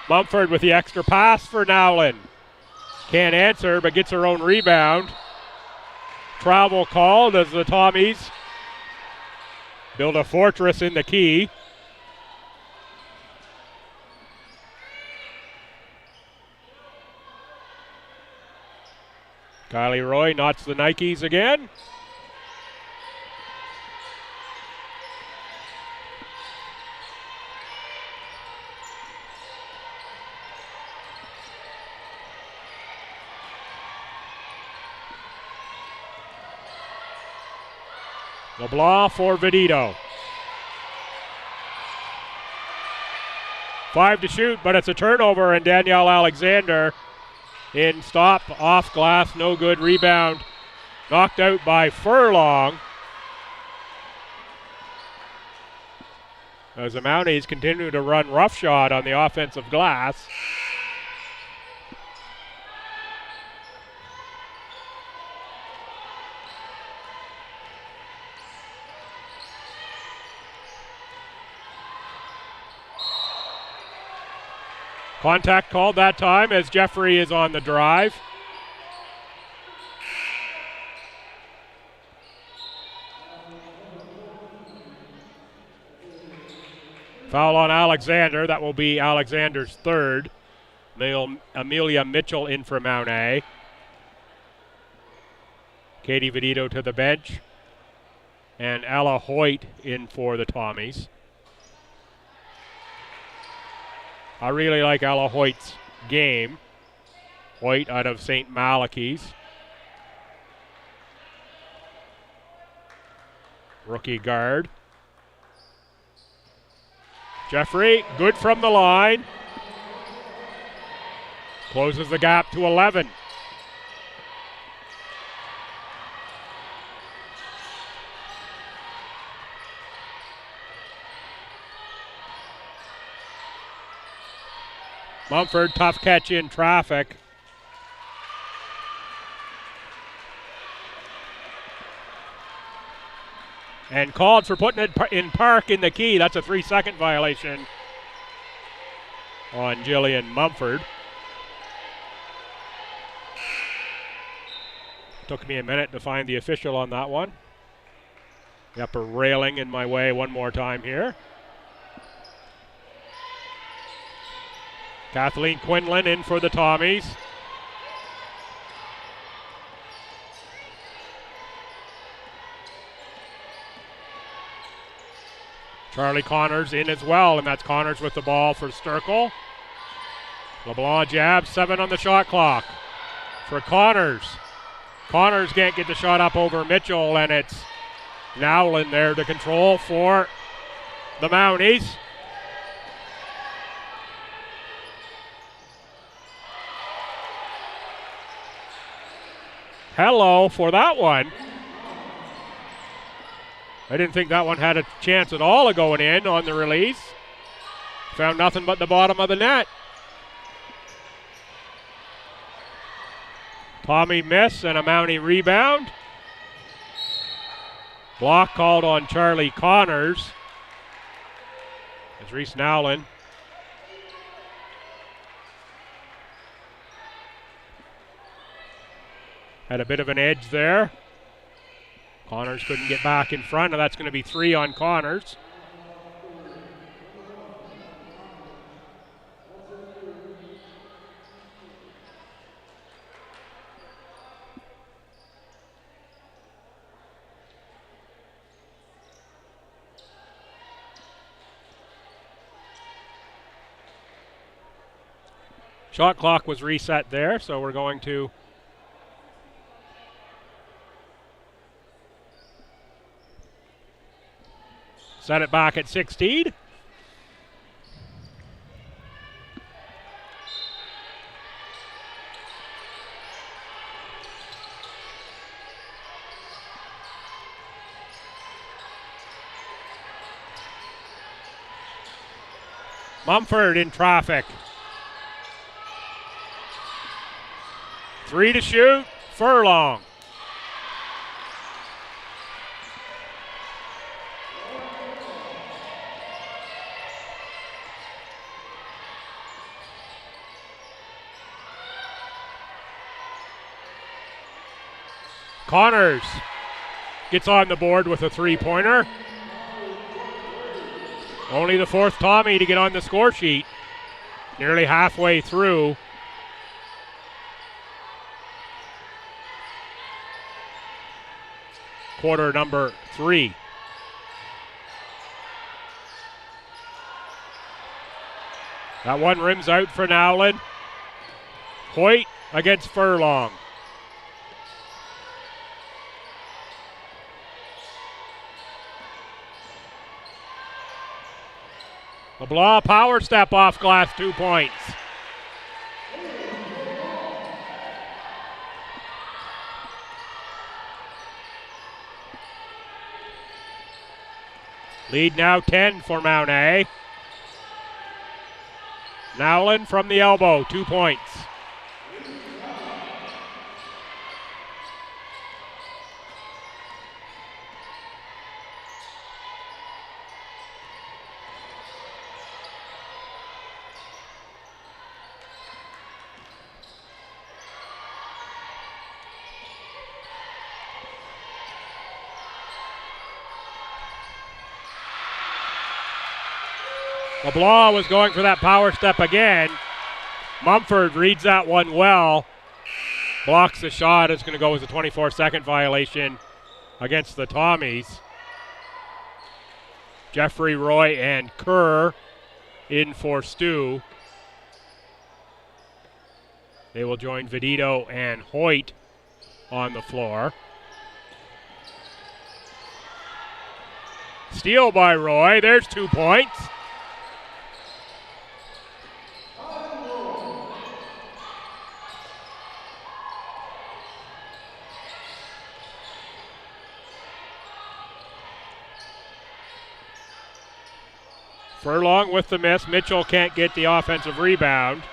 Mumford with the extra pass for Nowlin. Can't answer, but gets her own rebound. Travel called as the Tommies build a fortress in the key. Kylie Roy knots the Nikes again. LeBlanc for Vedito. 5 to shoot, but it's a turnover, and Danielle Alexander in stop, off glass, no good. Rebound knocked out by Furlong. As the Mounties continue to run roughshod on the offensive glass. Contact called that time as Jeffrey is on the drive. Foul on Alexander. That will be Alexander's third. Amelia Mitchell in for Mount A. Katie Vedito to the bench. And Ella Hoyt in for the Tommies. I really like Ella Hoyt's game. Hoyt out of St. Malachy's. Rookie guard. Jeffrey, good from the line. Closes the gap to 11. Mumford, tough catch in traffic. And called for putting it in park in the key. That's a 3-second violation on Jillian Mumford. Took me a minute to find the official on that one. The upper railing in my way one more time here. Kathleen Quinlan in for the Tommies. Charlie Connors in as well, and that's Connors with the ball for Sturkle. LeBlanc jab, 7 on the shot clock for Connors. Connors can't get the shot up over Mitchell, and it's Nowlin there to control for the Mounties. Hello for that one. I didn't think that one had a chance at all of going in on the release. Found nothing but the bottom of the net. Tommy miss and a Mountie rebound. Block called on Charlie Connors. As Reese Nowlin had a bit of an edge there. Connors couldn't get back in front, and that's going to be 3 on Connors. Shot clock was reset there, so we're going to set it back at 16. Mumford in traffic. 3 to shoot, Furlong. Connors gets on the board with a 3-pointer. Only the 4th Tommy to get on the score sheet. Nearly halfway through. Quarter number 3. That one rims out for Nowlin. Hoyt against Furlong. LeBlanc power step off glass, 2 points. Lead now 10 for Mount A. Nowlin from the elbow, 2 points. LeBlanc was going for that power step again. Mumford reads that one well. Blocks the shot. It's going to go as a 24-second violation against the Tommies. Jeffrey, Roy, and Kerr in for STU. They will join Vedito and Hoyt on the floor. Steal by Roy. There's 2 points. Furlong with the miss. Mitchell can't get the offensive rebound.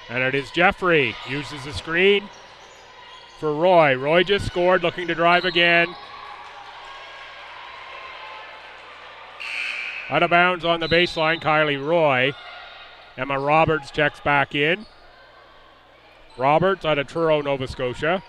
And it is Jeffrey. Uses the screen for Roy. Roy just scored, looking to drive again. Out of bounds on the baseline, Kylie Roy. Emma Roberts checks back in. Roberts out of Truro, Nova Scotia.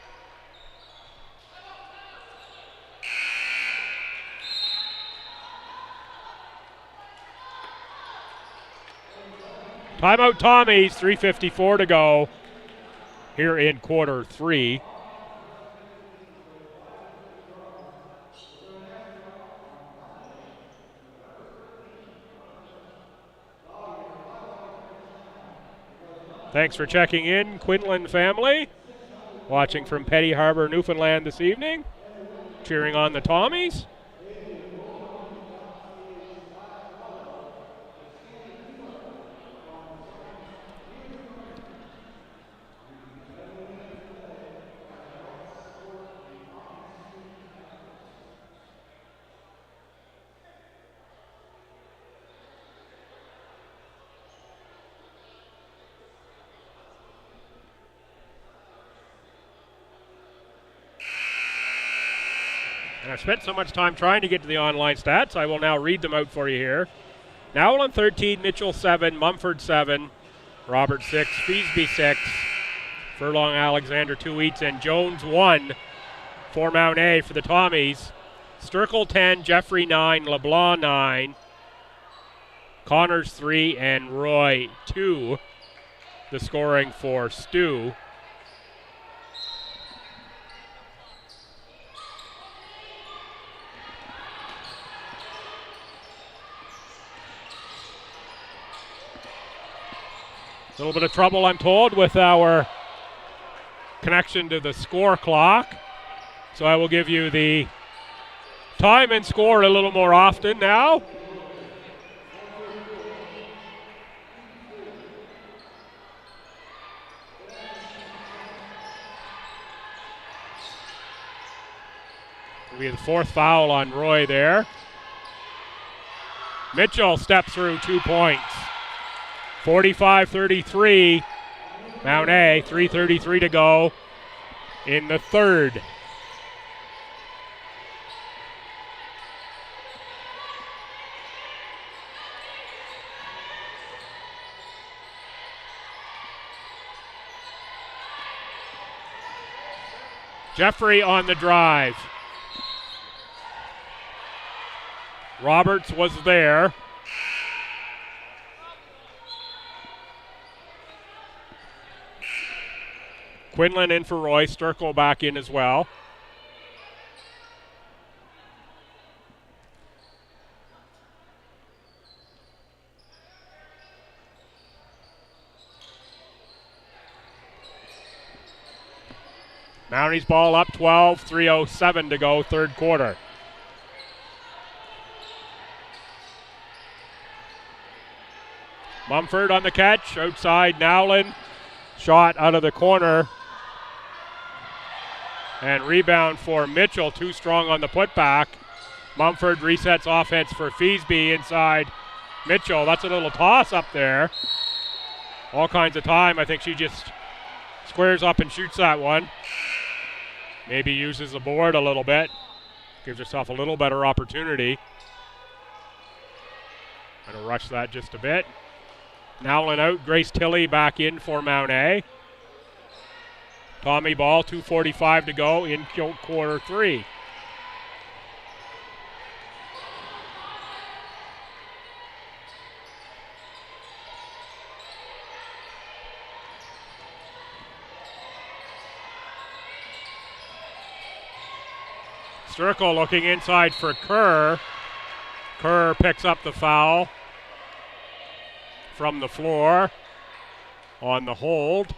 Timeout Tommies, 3:54 to go here in quarter 3. Thanks for checking in, Quinlan family. Watching from Petty Harbor, Newfoundland this evening. Cheering on the Tommies. And I've spent so much time trying to get to the online stats, I will now read them out for you here. Nowlin 13, Mitchell 7, Mumford 7, Robert 6, Feasby 6, Furlong, Alexander 2 each, and Jones 1 for Mount A for the Tommies. Sturkle 10, Jeffrey 9, LeBlanc 9, Connors 3, and Roy 2. The scoring for STU. A little bit of trouble, I'm told, with our connection to the score clock. So I will give you the time and score a little more often now. It'll be the 4th foul on Roy there. Mitchell stepped through 2 points. 45-33, Mount A, 3:33 to go in the 3rd. Jeffrey on the drive. Roberts was there. Quinlan in for Roy, Sturkle back in as well. Mounties ball up 12, 3:07 to go, 3rd quarter. Mumford on the catch, outside Nowlin. Shot out of the corner. And rebound for Mitchell, too strong on the putback. Mumford resets offense for Feasby inside Mitchell. That's a little toss up there. All kinds of time. I think she just squares up and shoots that one. Maybe uses the board a little bit. Gives herself a little better opportunity. Going to rush that just a bit. Nowlin out. Grace Tilley back in for Mount A. Tommy ball, 2:45 to go in quarter 3. Sturkle looking inside for Kerr. Kerr picks up the foul from the floor on the hold.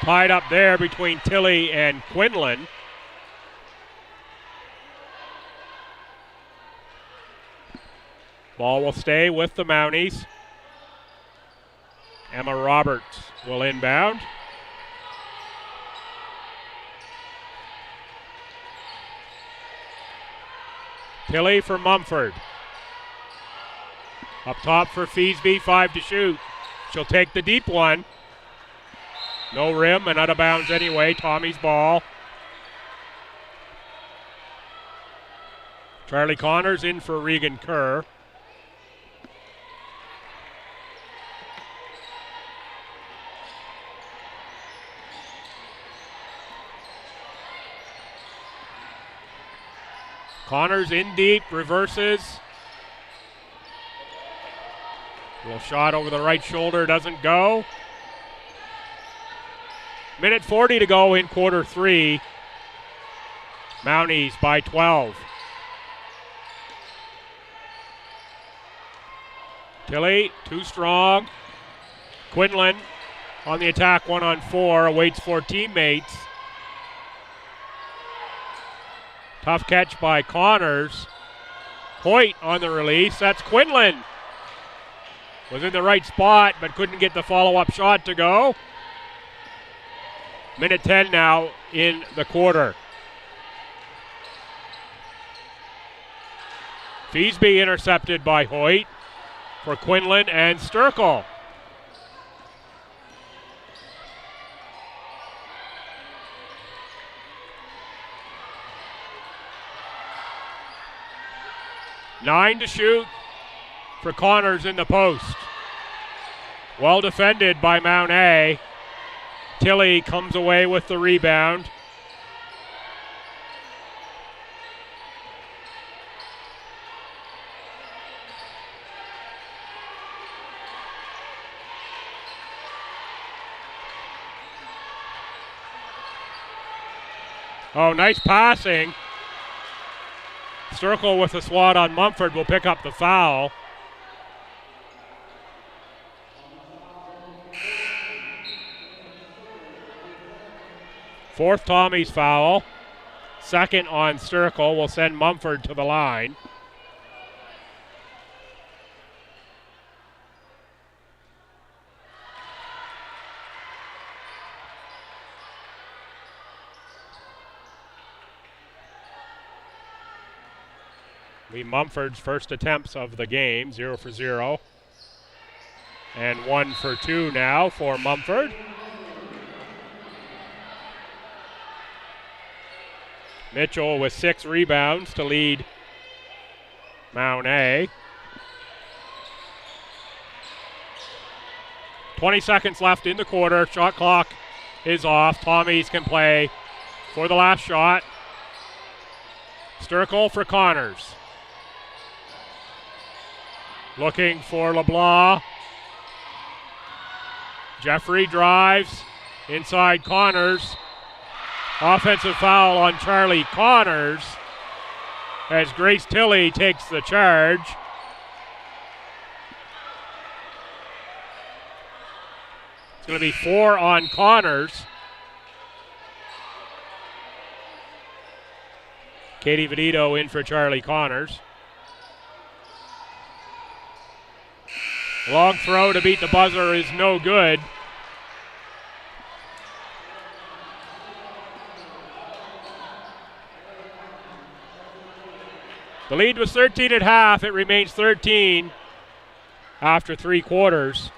Tied up there between Tilley and Quinlan. Ball will stay with the Mounties. Emma Roberts will inbound. Tilley for Mumford. Up top for Feasby, 5 to shoot. She'll take the deep one. No rim and out of bounds anyway. Tommy's ball. Charlie Connors in for Regan Kerr. Connors in deep, reverses. Little shot over the right shoulder, doesn't go. Minute 40 to go in quarter 3. Mounties by 12. Tilley, too strong. Quinlan on the attack, 1-on-4, awaits 4 teammates. Tough catch by Connors. Hoyt on the release. That's Quinlan. Was in the right spot, but couldn't get the follow-up shot to go. Minute 10 now in the quarter. Feasby intercepted by Hoyt for Quinlan and Sturkle. Nine to shoot for Connors in the post. Well defended by Mount A. Tilley comes away with the rebound. Oh, nice passing. Sturkle with a swat on Mumford will pick up the foul. Fourth Tommy's foul. Second on Sturkle will send Mumford to the line. Lee Mumford's first attempts of the game, 0 for 0. And 1 for 2 now for Mumford. Mitchell with 6 rebounds to lead Mount A. 20 seconds left in the quarter. Shot clock is off. Tommies can play for the last shot. Sturkle for Connors. Looking for LeBlanc. Jeffrey drives inside Connors. Offensive foul on Charlie Connors as Grace Tilley takes the charge. It's going to be 4 on Connors. Katie Vedito in for Charlie Connors. Long throw to beat the buzzer is no good. The lead was 13 at half. It remains 13 after 3 quarters.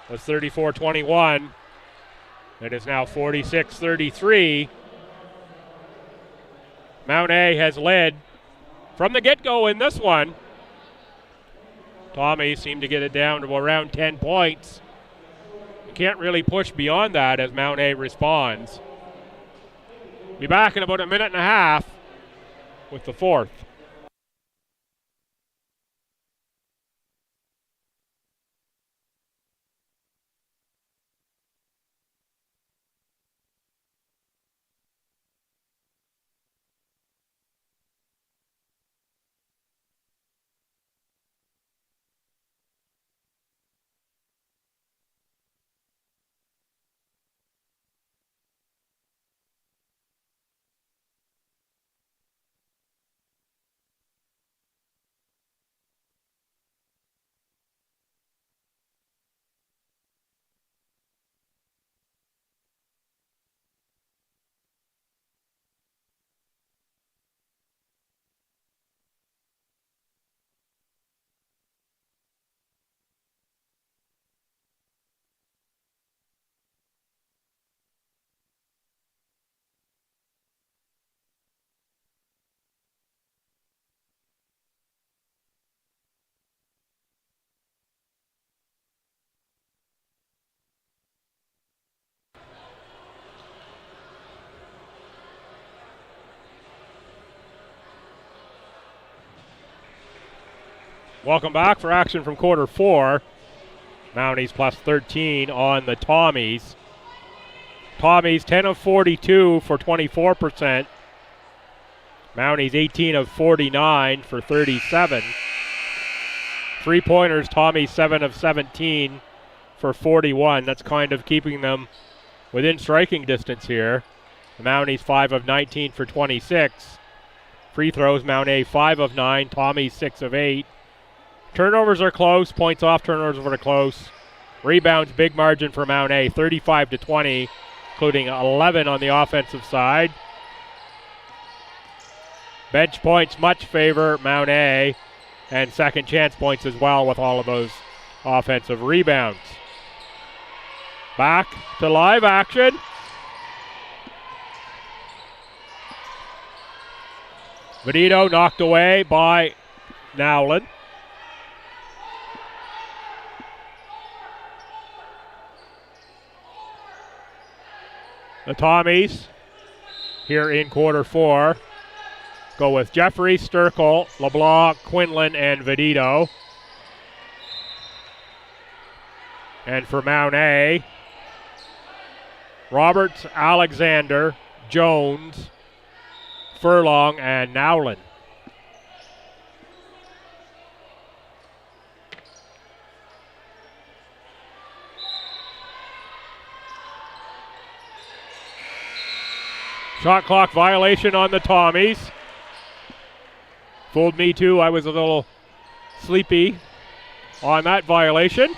It was 34-21. It is now 46-33. Mount A has led from the get-go in this one. Tommy seemed to get it down to around 10 points Can't really push beyond that as Mount A responds. Be back in about a minute and a half with the fourth. Welcome back for action from quarter four. Mounties plus 13 on the Tommies. Tommies 10 of 42 for 24%. Mounties 18 of 49 for 37. 3-pointers, Tommies 7 of 17 for 41. That's kind of keeping them within striking distance here. The Mounties 5 of 19 for 26. Free throws, Mount A 5 of 9, Tommies 6 of 8. Turnovers are close, points off turnovers are close. Rebounds, big margin for Mount A, 35 to 20, including 11 on the offensive side. Bench points much favor Mount A, and second chance points as well with all of those offensive rebounds. Back to live action. Benito knocked away by Nowlin. The Tommies here in quarter four go with Jeffrey, Sturkle, LeBlanc, Quinlan, and Vedito. And for Mount A, Roberts, Alexander, Jones, Furlong, and Nowlin. Shot clock violation on the Tommies. Fooled me too, I was a little sleepy on that violation.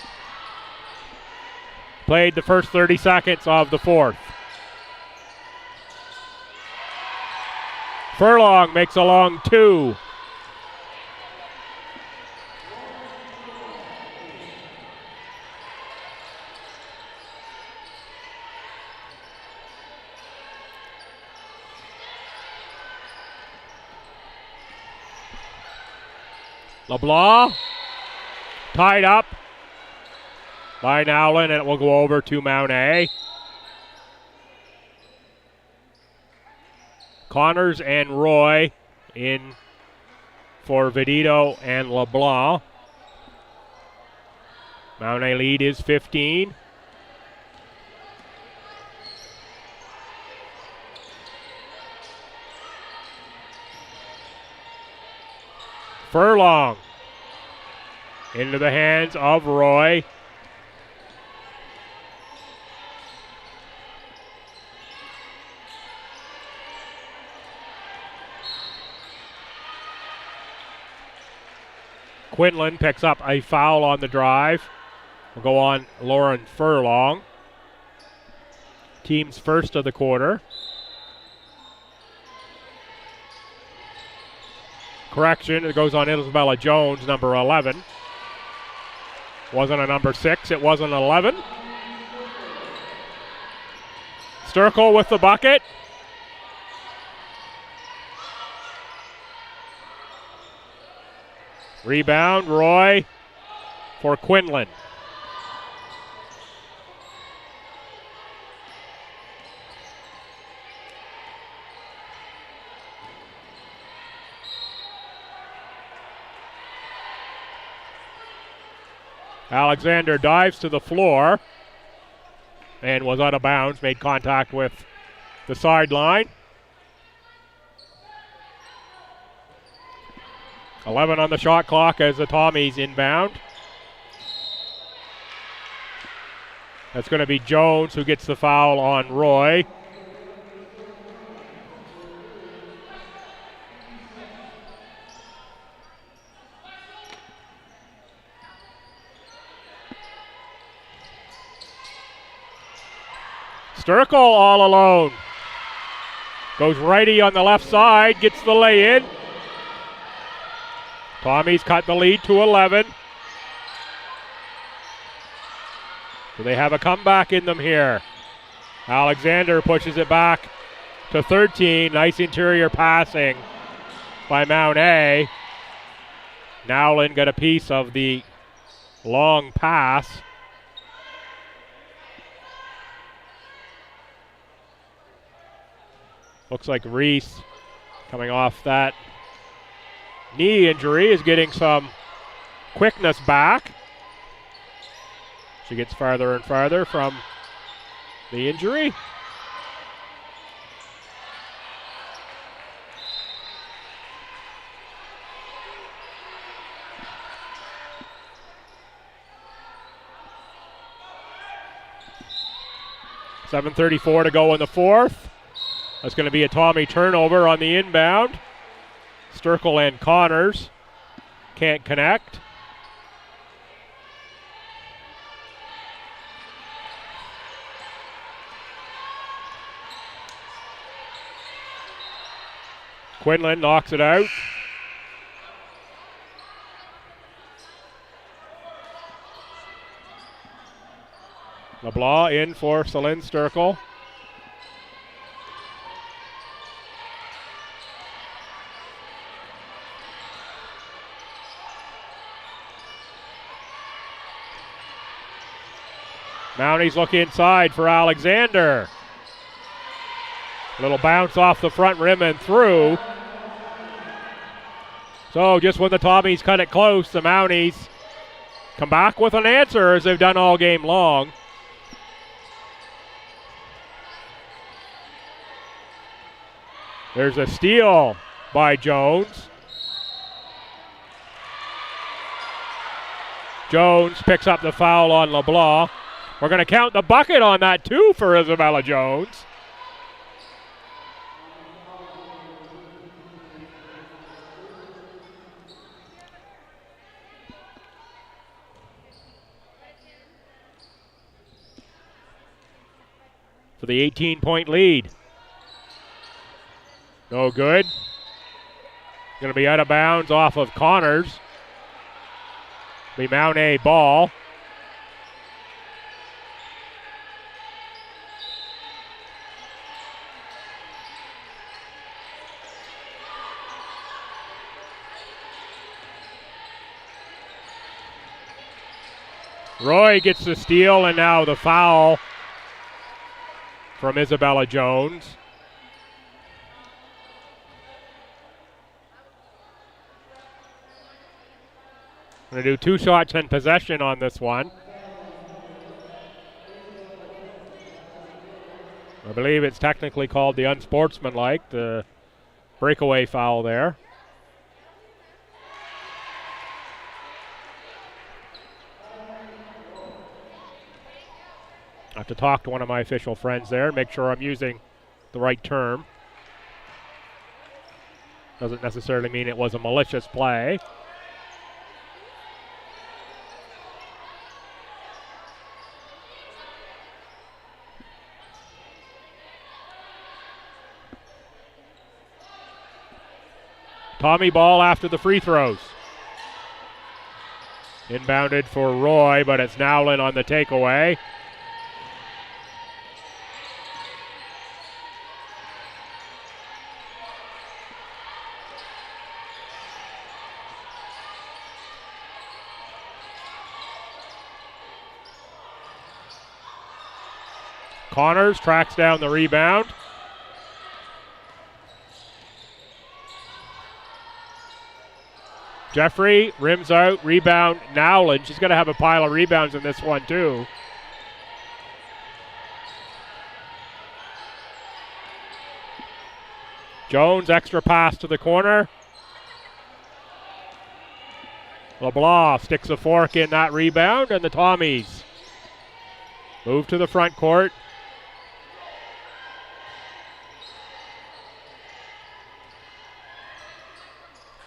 Played the first 30 seconds of the fourth. Furlong makes a long two. LeBlanc tied up by Nowlin, and it will go over to Mount A. Connors and Roy in for Vedito and LeBlanc. Mount A lead is 15. Furlong into the hands of Roy. Quinlan picks up a foul on the drive. Will go on Lauren Furlong. Team's first of the quarter. Correction, it goes on Isabella Jones, number 11. Wasn't a number 6, it was an 11. Sturkle with the bucket. Rebound, Roy for Quinlan. Alexander dives to the floor and was out of bounds, made contact with the sideline. 11 on the shot clock as the Tommies inbound. That's going to be Jones who gets the foul on Roy. Sturkle all alone. Goes righty on the left side, gets the lay-in. Tommies cut the lead to 11. So they have a comeback in them here. Alexander pushes it back to 13. Nice interior passing by Mount A. Nowlin got a piece of the long pass. Looks like Reese, coming off that knee injury, is getting some quickness back. She gets farther and farther from the injury. .734 to go in the fourth. That's going to be a Tommy turnover on the inbound. Sturkle and Connors can't connect. Quinlan knocks it out. LeBlanc in for Celine Sturkle. Mounties look inside for Alexander. Little bounce off the front rim and through. So just when the Tommies cut it close, the Mounties come back with an answer as they've done all game long. There's a steal by Jones. Jones picks up the foul on LeBlanc. We're going to count the bucket on that too for Isabella Jones. For the 18-point lead. No good. Going to be out of bounds off of Connors. Be Mount A ball. Roy gets the steal, and now the foul from Isabella Jones. Going to do 2 shots in possession on this one. I believe it's technically called the unsportsmanlike, the breakaway foul there. I have to talk to one of my official friends there and make sure I'm using the right term. Doesn't necessarily mean it was a malicious play. Tommy ball after the free throws. Inbounded for Roy, but it's Nowlin on the takeaway. Connors tracks down the rebound. Jeffrey rims out, rebound, Nowlin. She's going to have a pile of rebounds in this one too. Jones, extra pass to the corner. LeBlanc sticks a fork in that rebound, and the Tommies move to the front court.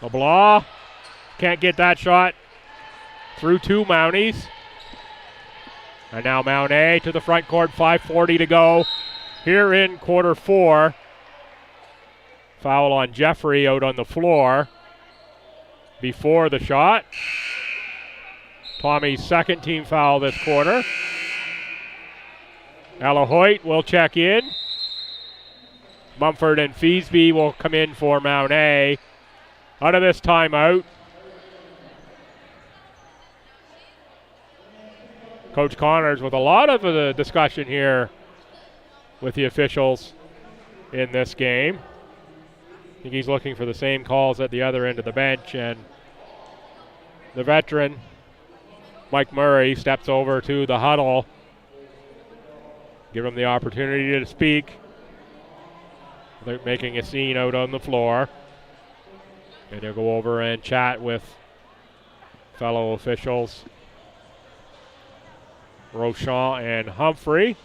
LeBlanc can't get that shot through two Mounties. And now Mount A to the front court, 5:40 to go here in quarter four. Foul on Jeffrey out on the floor before the shot. Tommy's second team foul this quarter. Ella Hoyt will check in. Mumford and Feasby will come in for Mount A. Out of this timeout, Coach Connors with a lot of the discussion here with the officials in this game. I think he's looking for the same calls at the other end of the bench, and the veteran, Mike Murray, steps over to the huddle. Give him the opportunity to speak without making a scene out on the floor. And he'll go over and chat with fellow officials, Rochon and Humphrey.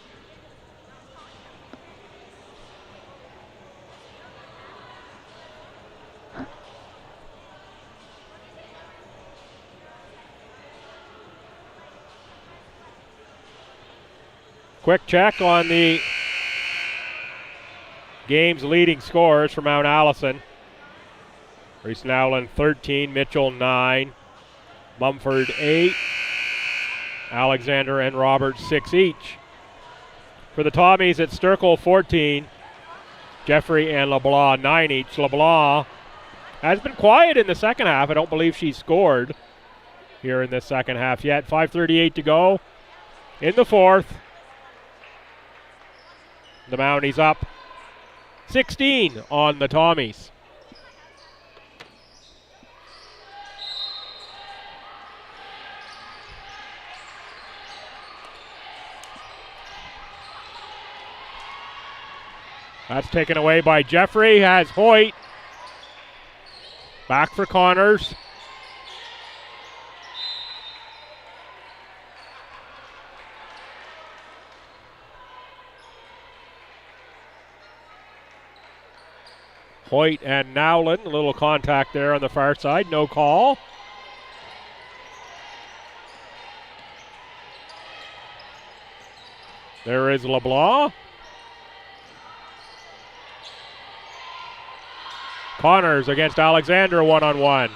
Quick check on the game's leading scorers for Mount Allison. Reese Nowlin 13, Mitchell 9, Mumford 8, Alexander and Roberts 6 each. For the Tommies, it's Sturkle 14, Jeffrey and LeBlanc 9 each. LeBlanc has been quiet in the second half. I don't believe she scored here in this second half yet. 5:38 to go in the fourth. The Mounties up 16 on the Tommies. That's taken away by Jeffrey. Has Hoyt. Back for Connors. Hoyt and Nowlin, a little contact there on the far side, no call. There is LeBlanc. Connors against Alexander one-on-one.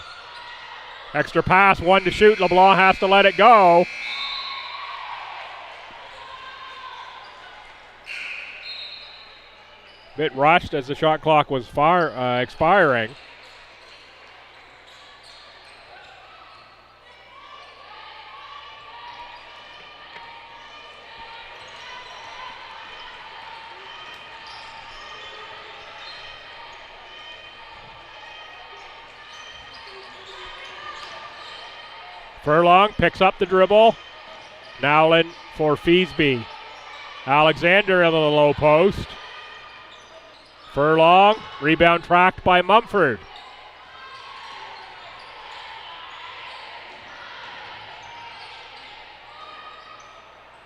Extra pass, one to shoot. LeBlanc has to let it go. Bit rushed as the shot clock was expiring. Furlong picks up the dribble. Nowlin for Feasby. Alexander in the low post. Furlong, rebound tracked by Mumford.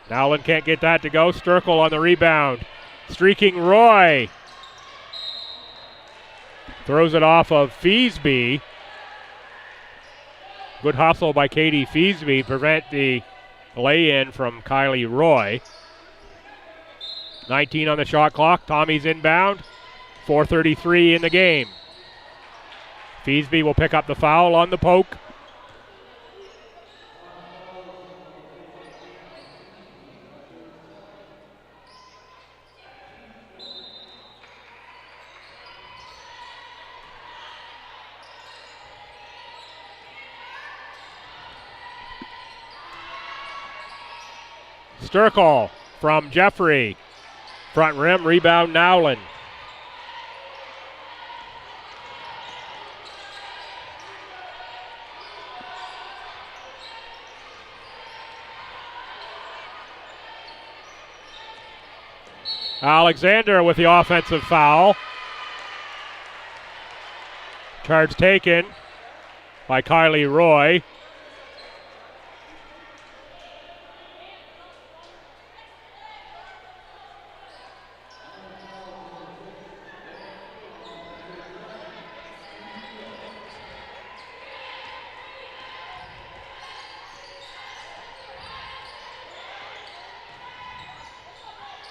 Nowlin can't get that to go. Sturkle on the rebound. Streaking Roy. Throws it off of Feasby. Good hustle by Katie Feasby. Prevent the lay-in from Kylie Roy. 19 on the shot clock. Tommy's inbound. 4:33 in the game. Feasby will pick up the foul on the poke. Sturkle from Jeffrey. Front rim, rebound Nowlin. Alexander with the offensive foul. Charge taken by Kylie Roy.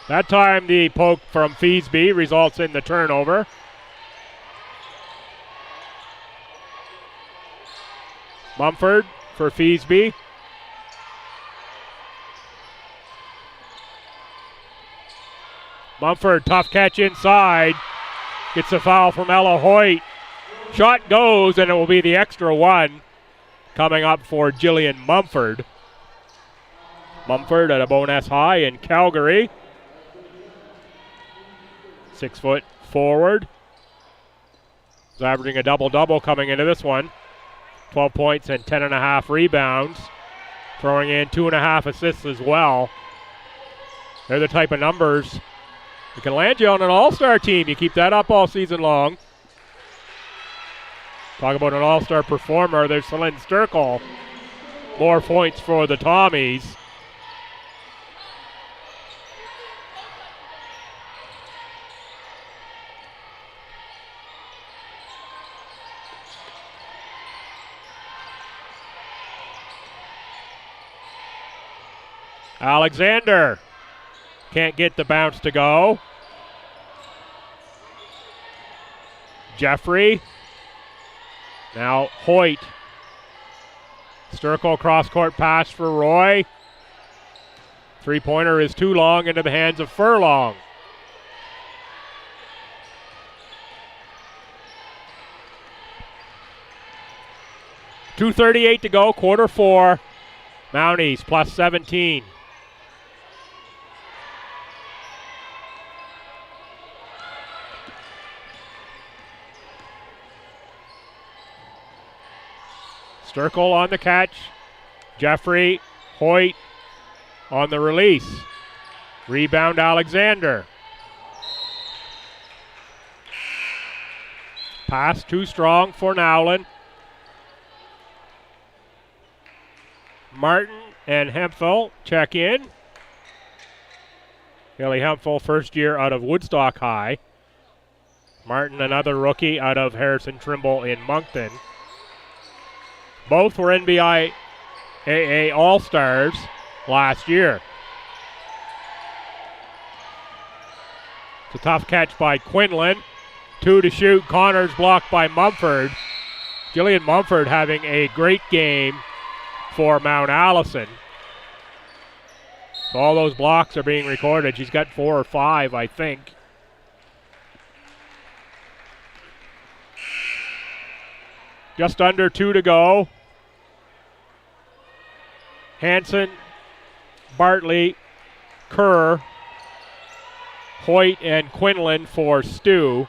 That time the poke from Feesby results in the turnover. Mumford for Feesby. Mumford, tough catch inside. Gets a foul from Ella Hoyt. Shot goes, and it will be the extra one coming up for Jillian Mumford. Mumford at a Bonus High in Calgary. 6 foot forward. He's averaging a double-double coming into this one. 12 points and 10.5 rebounds. Throwing in 2.5 assists as well. They're the type of numbers that can land you on an all-star team. You keep that up all season long. Talk about an all-star performer. There's Celine Sturkle. More points for the Tommies. Alexander can't get the bounce to go. Jeffrey. Now Hoyt. Sturkle cross-court pass for Roy. Three-pointer is too long into the hands of Furlong. .238 to go, quarter 4. Mounties plus 17. Sturkle on the catch. Jeffrey, Hoyt on the release. Rebound Alexander. Pass too strong for Nowlin. Martin and Hemphill check in. Haley Hemphill, first year out of Woodstock High. Martin, another rookie out of Harrison Trimble in Moncton. Both were NBI AA All-Stars last year. It's a tough catch by Quinlan. 2 to shoot. Connors blocked by Mumford. Jillian Mumford having a great game for Mount Allison. So all those blocks are being recorded. She's got 4 or 5, I think. Just under 2 to go. Hanson, Bartley, Kerr, Hoyt, and Quinlan for STU.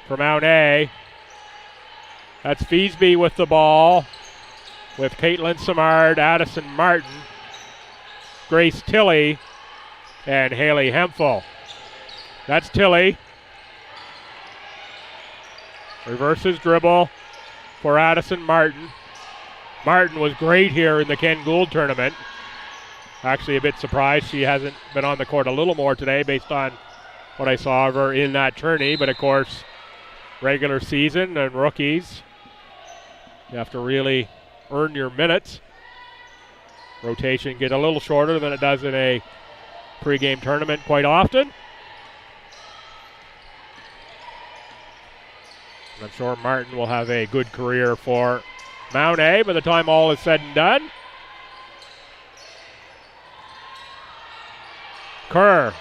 For Mount A, that's Feesby with the ball, with Caitlin Samard, Addison Martin, Grace Tilley, and Haley Hemphill. That's Tilley. Reverses dribble for Addison Martin. Martin was great here in the Ken Gould tournament. Actually a bit surprised she hasn't been on the court a little more today based on what I saw of her in that tourney. But of course, regular season and rookies, you have to really earn your minutes. Rotation get a little shorter than it does in a pregame tournament quite often. I'm sure Martin will have a good career for Mount A by the time all is said and done. Kerr.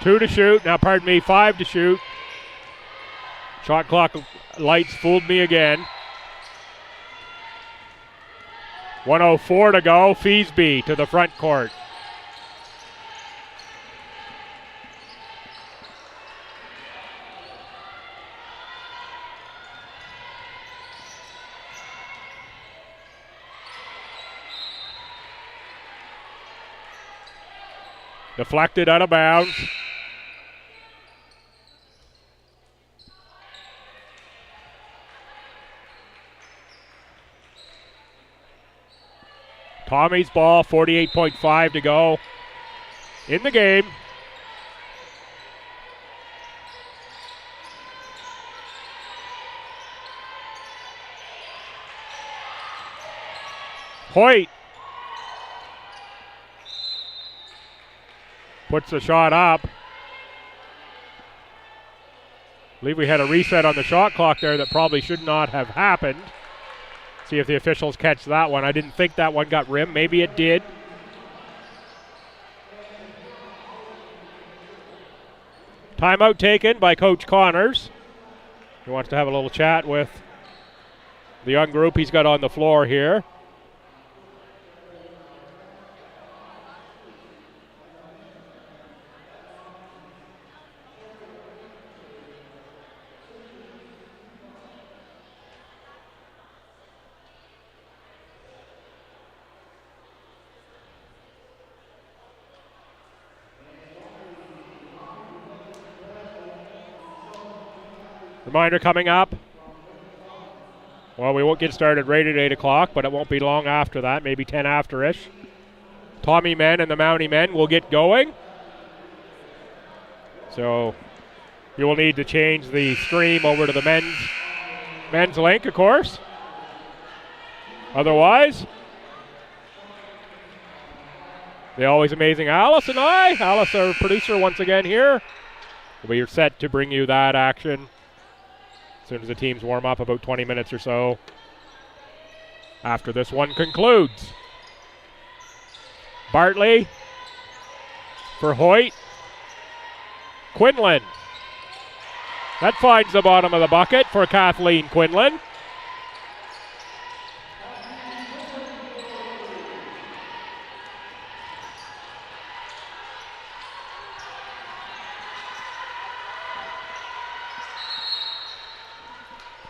2 to shoot. Now, pardon me, 5 to shoot. Shot clock lights fooled me again. 1:04 to go. Feesby to the front court. Deflected out of bounds. Tommy's ball, 48.5 to go in the game. Hoyt puts the shot up. I believe we had a reset on the shot clock there that probably should not have happened. See if the officials catch that one. I didn't think that one got rimmed. Maybe it did. Timeout taken by Coach Connors. He wants to have a little chat with the young group he's got on the floor here. Reminder coming up. Well, we won't get started right at 8 o'clock, but it won't be long after that, maybe 10 after-ish. Tommy men and the Mountie men will get going. So you will need to change the stream over to the men's link, of course. Otherwise, the always amazing Alice and I, Alice, our producer once again here, we are set to bring you that action as soon as the teams warm up, about 20 minutes or so after this one concludes. Bartley for Hoyt. Quinlan. That finds the bottom of the bucket for Kathleen Quinlan.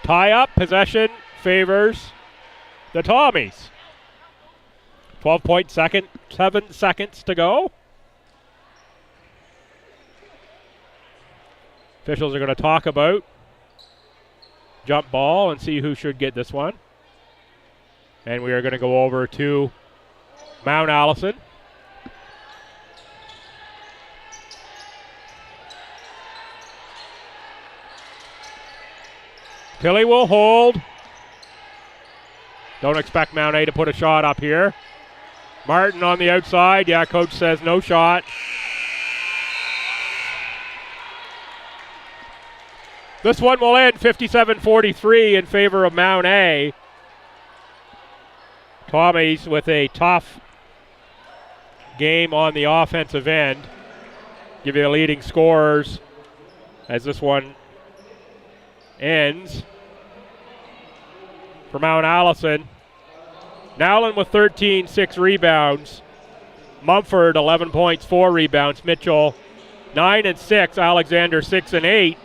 Tie up, possession favors the Tommies. 12.7 seconds to go. Officials are going to talk about jump ball and see who should get this one. And we are going to go over to Mount Allison. Tilly will hold. Don't expect Mount A to put a shot up here. Martin on the outside. Yeah, coach says no shot. This one will end 57-43 in favor of Mount A. Tommies with a tough game on the offensive end. Give you the leading scorers as this one ends. For Mount Allison, Nowlin with 13, 6 rebounds. Mumford, 11 points, 4 rebounds. Mitchell, 9 and 6. Alexander, 6 and 8.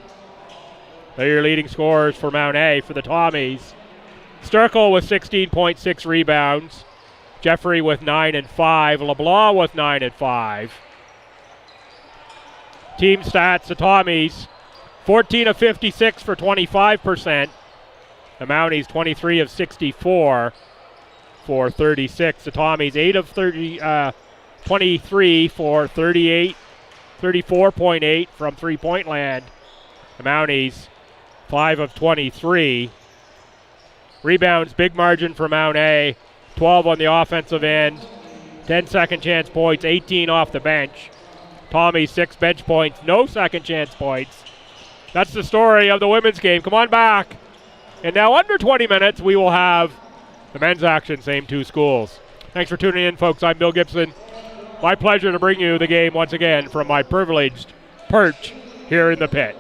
They're your leading scorers for Mount A for the Tommies. Sturkle with 16.6 rebounds. Jeffrey with 9 and 5. LeBlanc with 9 and 5. Team stats, the Tommies, 14 of 56 for 25%. The Mounties, 23 of 64 for 36. The Tommies, 8 of 23 for 38, 34.8 from three-point land. The Mounties, 5 of 23. Rebounds, big margin for Mount A. 12 on the offensive end. 10 second chance points, 18 off the bench. Tommy, 6 bench points, no second chance points. That's the story of the women's game. Come on back. And now under 20 minutes, we will have the men's action, same two schools. Thanks for tuning in, folks. I'm Bill Gibson. My pleasure to bring you the game once again from my privileged perch here in the pit.